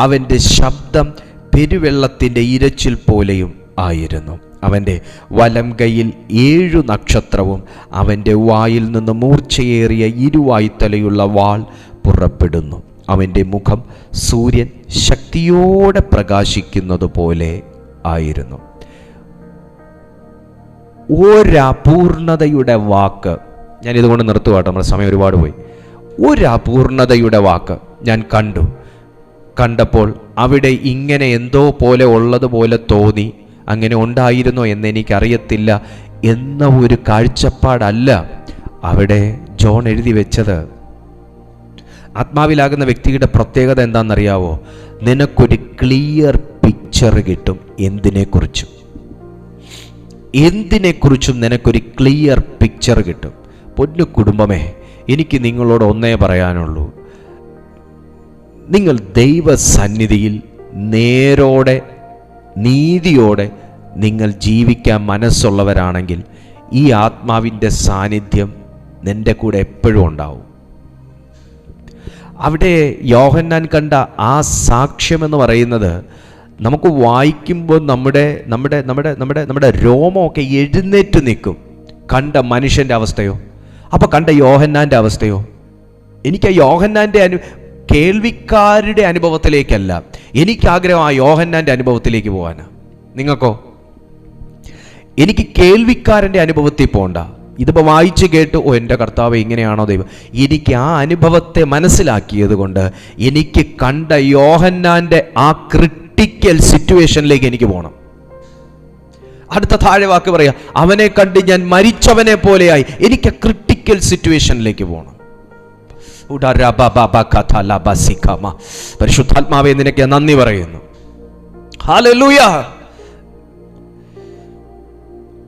അവൻ്റെ ശബ്ദം പെരുവെള്ളത്തിൻ്റെ ഇരച്ചിൽ പോലെയും ആയിരുന്നു. അവൻ്റെ വലം കൈയിൽ 7 നക്ഷത്രവും അവൻ്റെ വായിൽ നിന്ന് മൂർച്ചയേറിയ ഇരുവായ്ത്തലയുള്ള വാൾ പുറപ്പെടുന്നു. അവൻ്റെ മുഖം സൂര്യൻ ശക്തിയോടെ പ്രകാശിക്കുന്നത് പോലെ ആയിരുന്നു. ഒരപൂർണതയുടെ വാക്ക്, ഞാൻ ഇതുകൊണ്ട് നിർത്തുവാട്ടോ, നമ്മുടെ സമയം ഒരുപാട് പോയി. ഒരപൂർണതയുടെ വാക്ക് ഞാൻ കണ്ടപ്പോൾ അവിടെ ഇങ്ങനെ എന്തോ പോലെ ഉള്ളതുപോലെ തോന്നി. അങ്ങനെ ഉണ്ടായിരുന്നോ എന്നെനിക്കറിയത്തില്ല എന്ന ഒരു കാഴ്ചപ്പാടല്ല അവിടെ ജോൺ എഴുതി വെച്ചത്. ആത്മാവിലാകുന്ന വ്യക്തിയുടെ പ്രത്യേകത എന്താണെന്നറിയാവോ? നിനക്കൊരു ക്ലിയർ പിക്ചർ കിട്ടും. എന്തിനെക്കുറിച്ചും നിനക്കൊരു ക്ലിയർ പിക്ചർ കിട്ടും. പൊന്നു കുടുംബമേ, എനിക്ക് നിങ്ങളോട് ഒന്നേ പറയാനുള്ളൂ. നിങ്ങൾ ദൈവസന്നിധിയിൽ നേരോടെ നീതിയോടെ നിങ്ങൾ ജീവിക്കാൻ മനസ്സുള്ളവരാണെങ്കിൽ ഈ ആത്മാവിൻ്റെ സാന്നിധ്യം നിൻ്റെ കൂടെ എപ്പോഴും ഉണ്ടാവും. അവിടെ യോഹന്നാൻ കണ്ട ആ സാക്ഷ്യമെന്ന് പറയുന്നത് നമുക്ക് വായിക്കുമ്പോൾ നമ്മുടെ രോമമൊക്കെ എഴുന്നേറ്റ് നിൽക്കും. കണ്ട മനുഷ്യൻ്റെ അവസ്ഥയോ, അപ്പോൾ കണ്ട യോഹന്നാൻ്റെ അവസ്ഥയോ? എനിക്ക് ആ യോഹന്നാൻ്റെ കേൾവിക്കാരുടെ അനുഭവത്തിലേക്കല്ല, എനിക്കാഗ്രഹം ആ യോഹന്നാൻ്റെ അനുഭവത്തിലേക്ക് പോകാനാണ്. നിങ്ങൾക്കോ? എനിക്ക് കേൾവിക്കാരൻ്റെ അനുഭവത്തിൽ പോകണ്ട. ഇതിപ്പോൾ വായിച്ച് കേട്ട് എൻ്റെ കർത്താവ് ഇങ്ങനെയാണോ ദൈവം, എനിക്ക് ആ അനുഭവത്തെ മനസ്സിലാക്കിയത് കൊണ്ട് എനിക്ക് കണ്ട യോഹന്നാൻ്റെ ആ ക്രിട്ടിക്കൽ സിറ്റുവേഷനിലേക്ക് എനിക്ക് പോകണം. അടുത്ത താഴെ വാക്ക് പറയാ, അവനെ കണ്ട് ഞാൻ മരിച്ചവനെ പോലെയായി. എനിക്ക് ക്രിട്ടിക്കൽ സിറ്റുവേഷനിലേക്ക് പോകണം. പരിശുദ്ധാത്മാവേ, നിനക്ക് നന്ദി പറയുന്നു. ഹല്ലേലൂയ.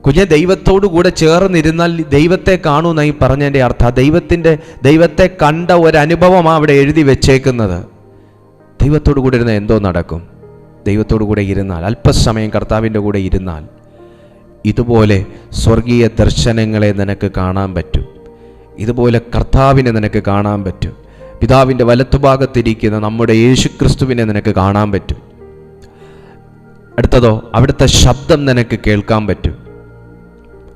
കുഞ്ഞെ, ദൈവത്തോടു കൂടെ ചേർന്നിരുന്നാൽ ദൈവത്തെ കാണുമെന്നായി പറഞ്ഞതിൻ്റെ അർത്ഥം ദൈവത്തെ കണ്ട ഒരനുഭവമാണ് അവിടെ എഴുതി വെച്ചേക്കുന്നത്. ദൈവത്തോടു കൂടെ ഇരുന്നാൽ എന്തോ നടക്കും? ദൈവത്തോടു കൂടെ ഇരുന്നാൽ, അല്പസമയം കർത്താവിൻ്റെ കൂടെ ഇരുന്നാൽ ഇതുപോലെ സ്വർഗീയ ദർശനങ്ങളെ നിനക്ക് കാണാൻ പറ്റും. ഇതുപോലെ കർത്താവിനെ നിനക്ക് കാണാൻ പറ്റും. പിതാവിൻ്റെ വലത്തുഭാഗത്തിരിക്കുന്ന നമ്മുടെ യേശുക്രിസ്തുവിനെ നിനക്ക് കാണാൻ പറ്റും. അടുത്തതോ, അവിടുത്തെ ശബ്ദം നിനക്ക് കേൾക്കാൻ പറ്റും.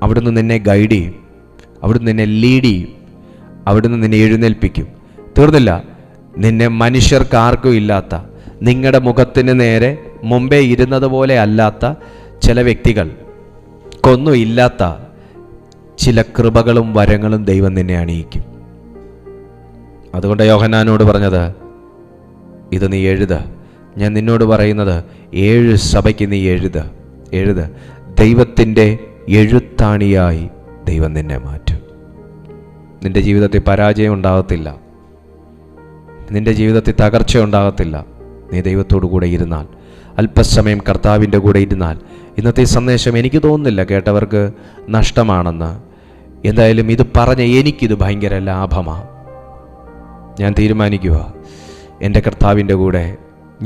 അവിടുന്ന് നിന്നെ ഗൈഡ് ചെയ്യും, അവിടുന്ന് നിന്നെ ലീഡ് ചെയ്യും, അവിടുന്ന് നിന്നെ എഴുന്നേൽപ്പിക്കും. തീർന്നില്ല, നിന്നെ മനുഷ്യർക്ക് ആർക്കും ഇല്ലാത്ത, നിങ്ങളുടെ മുഖത്തിന് നേരെ മുമ്പേ ഇരുന്നത് പോലെ അല്ലാത്ത ചില വ്യക്തികൾക്കൊന്നും ഇല്ലാത്ത ചില കൃപകളും വരങ്ങളും ദൈവം നിന്നെ അണിയിക്കും. അതുകൊണ്ട് യോഹന്നാനോട് പറഞ്ഞത്, ഇത് നീ എഴുത്. ഞാൻ നിന്നോട് പറയുന്നത്, 7 സഭയ്ക്ക് നീ എഴുത്. ദൈവത്തിൻ്റെ എഴുത്താണിയായി ദൈവം നിന്നെ മാറ്റും. നിന്റെ ജീവിതത്തിൽ പരാജയം ഉണ്ടാകത്തില്ല, നിന്റെ ജീവിതത്തിൽ തകർച്ച ഉണ്ടാകത്തില്ല. നീ ദൈവത്തോടു കൂടെ ഇരുന്നാൽ, അല്പസമയം കർത്താവിൻ്റെ കൂടെ ഇരുന്നാൽ. ഇന്നത്തെ സന്ദേശം എനിക്ക് തോന്നുന്നില്ല കേട്ടവർക്ക് നഷ്ടമാണെന്ന്. എന്തായാലും ഇത് പറഞ്ഞ എനിക്കിത് ഭയങ്കര ലാഭമാണ്. ഞാൻ തീരുമാനിക്കുക, എൻ്റെ കർത്താവിൻ്റെ കൂടെ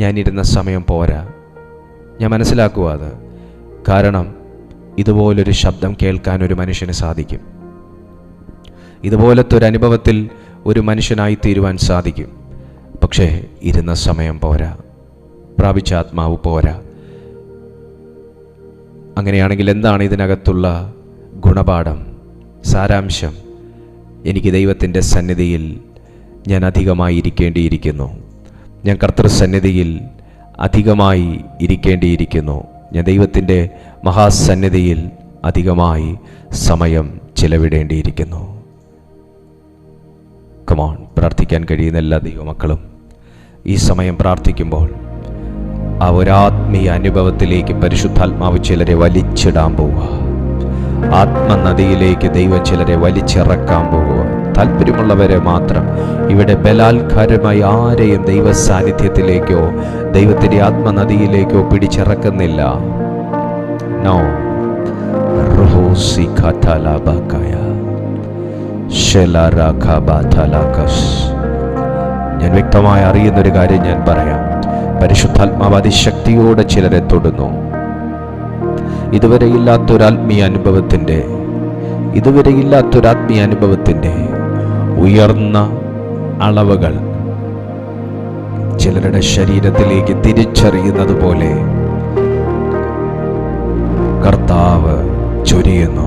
ഞാനിരുന്ന സമയം പോരാ. ഞാൻ മനസ്സിലാക്കുക അത്. കാരണം ഇതുപോലൊരു ശബ്ദം കേൾക്കാൻ ഒരു മനുഷ്യന് സാധിക്കും. ഇതുപോലത്തെ ഒരു അനുഭവത്തിൽ ഒരു മനുഷ്യനായി തീരുവാൻ സാധിക്കും. പക്ഷേ ഇരുന്ന സമയം പോരാ, പ്രാപിച്ച ആത്മാവ് പോരാ. അങ്ങനെയാണെങ്കിൽ എന്താണ് ഇതിനകത്തുള്ള ഗുണപാഠം, സാരാംശം? എനിക്ക് ദൈവത്തിൻ്റെ സന്നിധിയിൽ ഞാൻ അധികമായി ഇരിക്കേണ്ടിയിരിക്കുന്നു. ഞാൻ കർത്തൃസന്നിധിയിൽ അധികമായി ഇരിക്കേണ്ടിയിരിക്കുന്നു. ഞാൻ ദൈവത്തിൻ്റെ മഹാസന്നിധിയിൽ അധികമായി സമയം ചിലവിടേണ്ടിയിരിക്കുന്നു. കമോൺ, പ്രാർത്ഥിക്കാൻ കഴിയുന്ന എല്ലാ ദൈവമക്കളും ഈ സമയം പ്രാർത്ഥിക്കുമ്പോൾ ആ ഒരാത്മീയ അനുഭവത്തിലേക്ക് പരിശുദ്ധാത്മാവ് ചിലരെ വലിച്ചിടാൻ പോവുക. ആത്മനദിയിലേക്ക് ദൈവം ചിലരെ വലിച്ചിറക്കാൻ പോവുക. താല്പര്യമുള്ളവരെ മാത്രം. ഇവിടെ ബലാത്കാരമായി ആരെയും ദൈവ സാന്നിധ്യത്തിലേക്കോ ദൈവത്തിൻ്റെ ആത്മനദിയിലേക്കോ പിടിച്ചിറക്കുന്നില്ല. നോ. ഞാൻ വ്യക്തമായി അറിയുന്നൊരു കാര്യം ഞാൻ പറയാം. പരിശുദ്ധാത്മാവ് അതിശക്തിയോടെ ചിലരെ തൊടുന്നു. ഇതുവരെയില്ലാത്തൊരാത്മീയ അനുഭവത്തിൻ്റെ ഉയർന്ന അളവുകൾ ചിലരുടെ ശരീരത്തിലേക്ക് തിരിച്ചറിയുന്നത് പോലെ കർത്താവ് ചൊരിയുന്നു.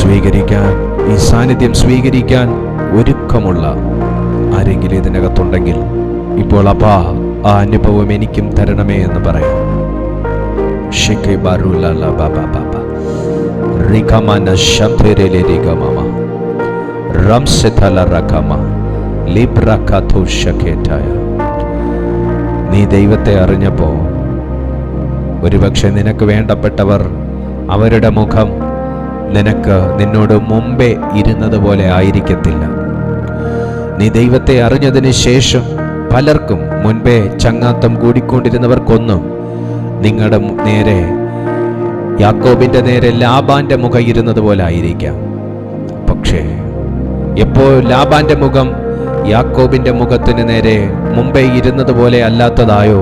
സ്വീകരിക്കാൻ, ഈ സാന്നിധ്യം സ്വീകരിക്കാൻ ഒരുക്കമുള്ള ആരെങ്കിലും ഇതിനകത്തുണ്ടെങ്കിൽ ഇപ്പോൾ അപ്പാ ആ അനുഭവം എനിക്കും തരണമേ എന്ന് പറയാം. നീ ദൈവത്തെ അറിഞ്ഞപ്പോ ഒരുപക്ഷെ നിനക്ക് വേണ്ടപ്പെട്ടവർ, അവരുടെ മുഖം നിന്നോട് മുമ്പേ ഇരുന്നത് പോലെ ആയിരിക്കത്തില്ല. നീ ദൈവത്തെ അറിഞ്ഞതിന് ശേഷം പലർക്കും, മുൻപേ ചങ്ങാത്തം കൂടിക്കൊണ്ടിരുന്നവർക്കൊന്നും നിങ്ങളുടെ നേരെ, യാക്കോബിന്റെ നേരെ ലാബാന്റെ മുഖം ഇരുന്നത് പോലെ ആയിരിക്കാം. പക്ഷേ എപ്പോൾ ലാബാന്റെ മുഖം യാക്കോബിന്റെ മുഖത്തിന് നേരെ മുമ്പേ ഇരുന്നത് പോലെ അല്ലാത്തതായോ,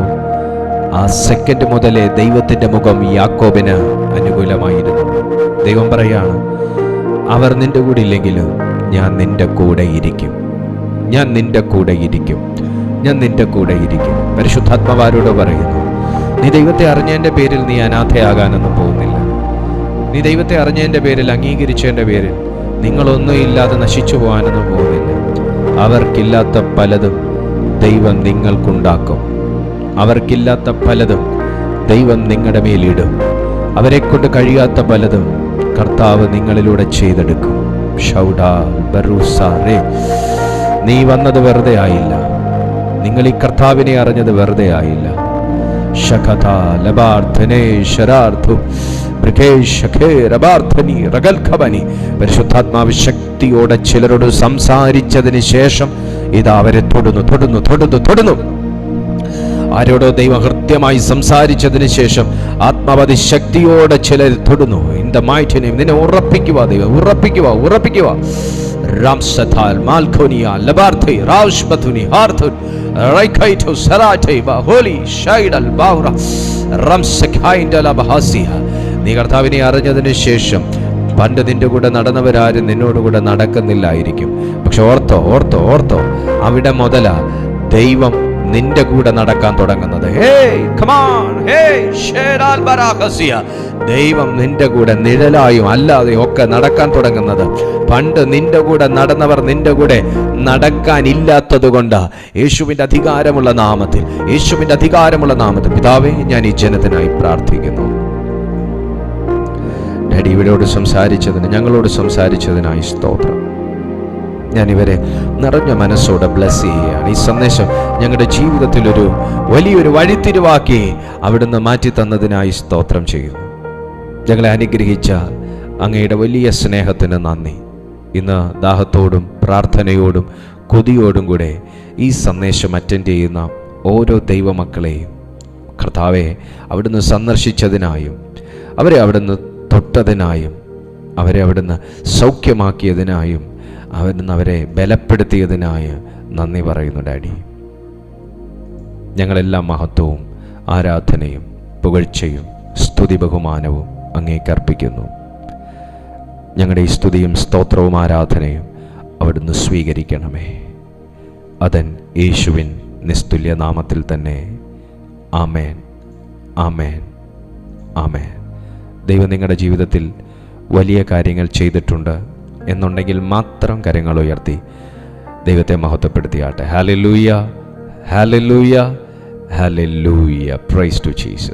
ആ സെക്കൻഡ് മുതലേ ദൈവത്തിന്റെ മുഖം യാക്കോബിന് അനുകൂലമായിരുന്നു. ദൈവം പറയാണ്, അവർ നിന്റെ കൂടെ ഇല്ലെങ്കിലും ഞാൻ നിന്റെ കൂടെ ഇരിക്കും. ഞാൻ നിന്റെ കൂടെ ഇരിക്കും. ഞാൻ നിന്റെ കൂടെ ഇരിക്കും. പരിശുദ്ധാത്മാവാരോട് പറയുന്നു, നീ ദൈവത്തെ അറിഞ്ഞതിൻ്റെ പേരിൽ നീ അനാഥയാകാനൊന്നും പോകുന്നില്ല. നീ ദൈവത്തെ അറിഞ്ഞതിൻ്റെ പേരിൽ, അംഗീകരിച്ചതിൻ്റെ പേരിൽ നിങ്ങളൊന്നും ഇല്ലാതെ നശിച്ചു പോകാനൊന്നും പോകുന്നില്ല. അവർക്കില്ലാത്ത പലതും ദൈവം നിങ്ങൾക്കുണ്ടാക്കും. അവർക്കില്ലാത്ത പലതും ദൈവം നിങ്ങളുടെ മേലിടും. അവരെ കൊണ്ട് കഴിയാത്ത പലതും കർത്താവ് നിങ്ങളിലൂടെ ചെയ്തെടുക്കും. നീ വന്നത് വെറുതെ ആയില്ല. നിങ്ങൾ ഈ കർത്താവിനെ അറിഞ്ഞത് വെറുതെ ആയില്ല. പരിശുദ്ധാത്മാവ് ശക്തിയോടെ ചിലരോട് സംസാരിച്ചതിന് ശേഷം ഇതാ അവരെ തൊടുന്നു. ആരോടോ ദൈവം ഹൃദ്യമായി സംസാരിച്ചതിന് ശേഷം ആത്മാവതി ശക്തിയോടെ ചിലർ തൊടുന്നു. In the mighty name. നിന്നെ ഉറപ്പിക്കുക ദൈവം, ഉറപ്പിക്കുക. രാംസഥാൽ മാൽഖോനിയ ലബാർഥി രാഷ്പതുനി ഹാർഥുൻ റൈഖൈതു സറാഥൈ ബഹോലി ഷൈഡൽ ബൗറ റംസഖൈൻഡല ബഹാസിയ. നീ കർത്താവിനെ അറിഞ്ഞതിന് ശേഷം പണ്ട് നിന്റെ കൂടെ നടന്നവരാരും നിന്നോടുകൂടെ നടക്കുന്നില്ലായിരിക്കും. പക്ഷെ ഓർത്തോ അവിടെ മുതല ദൈവം നിന്റെ കൂടെ നടക്കാൻ തുടങ്ങുന്നത്. ദൈവം നിന്റെ കൂടെ നിഴലായും അല്ലാതെയും ഒക്കെ നടക്കാൻ തുടങ്ങുന്നത്. പണ്ട് നിന്റെ കൂടെ നടന്നവർ നിന്റെ കൂടെ നടക്കാനില്ലാത്തത് കൊണ്ട് യേശുവിന്റെ അധികാരമുള്ള നാമത്തിൽ പിതാവേ, ഞാൻ ഈ ജനത്തിനായി പ്രാർത്ഥിക്കുന്നു. ഡാഡി ഇവരോട് സംസാരിച്ചതിന്, ഞങ്ങളോട് സംസാരിച്ചതിനായി സ്തോത്രം. ഞാനിവരെ നിറഞ്ഞ മനസ്സോടെ ബ്ലെസ് ചെയ്യുകയാണ്. ഈ സന്ദേശം ഞങ്ങളുടെ ജീവിതത്തിൽ ഒരു വലിയൊരു വഴിത്തിരിവാക്കി അവിടുന്ന് മാറ്റി തന്നതിനായി സ്തോത്രം ചെയ്യുന്നു. ഞങ്ങളെ അനുഗ്രഹിച്ച അങ്ങയുടെ വലിയ സ്നേഹത്തിന് നന്ദി. ഇന്ന് ദാഹത്തോടും പ്രാർത്ഥനയോടും കൊതിയോടും കൂടെ ഈ സന്ദേശം അറ്റൻഡ് ചെയ്യുന്ന ഓരോ ദൈവമക്കളെയും കർത്താവെ അവിടുന്ന് സന്ദർശിച്ചതിനായും, അവരെ അവിടുന്ന് തൊട്ടതിനായും, അവരെ അവിടുന്ന് സൗഖ്യമാക്കിയതിനായും, അവിടുന്ന് അവരെ ബലപ്പെടുത്തിയതിനായി നന്ദി പറയുന്നു ഡാഡി. ഞങ്ങളെല്ലാ മഹത്വവും ആരാധനയും പുകഴ്ചയും സ്തുതി ബഹുമാനവും അങ്ങേക്ക് അർപ്പിക്കുന്നു. ഞങ്ങളുടെ ഈ സ്തുതിയും സ്തോത്രവും ആരാധനയും അവിടുന്ന് സ്വീകരിക്കണമേ. അതൻ യേശുവിൻ നിസ്തുല്യ നാമത്തിൽ തന്നെ. ആമേൻ, ആമേൻ, ആമേൻ. ദൈവം നിങ്ങളുടെ ജീവിതത്തിൽ വലിയ കാര്യങ്ങൾ ചെയ്തിട്ടുണ്ട് എന്നുണ്ടെങ്കിൽ മാത്രം കരങ്ങൾ ഉയർത്തി ദൈവത്തെ മഹത്വപ്പെടുത്തിയാട്ടെ. Hallelujah, hallelujah, hallelujah. Praise to Jesus.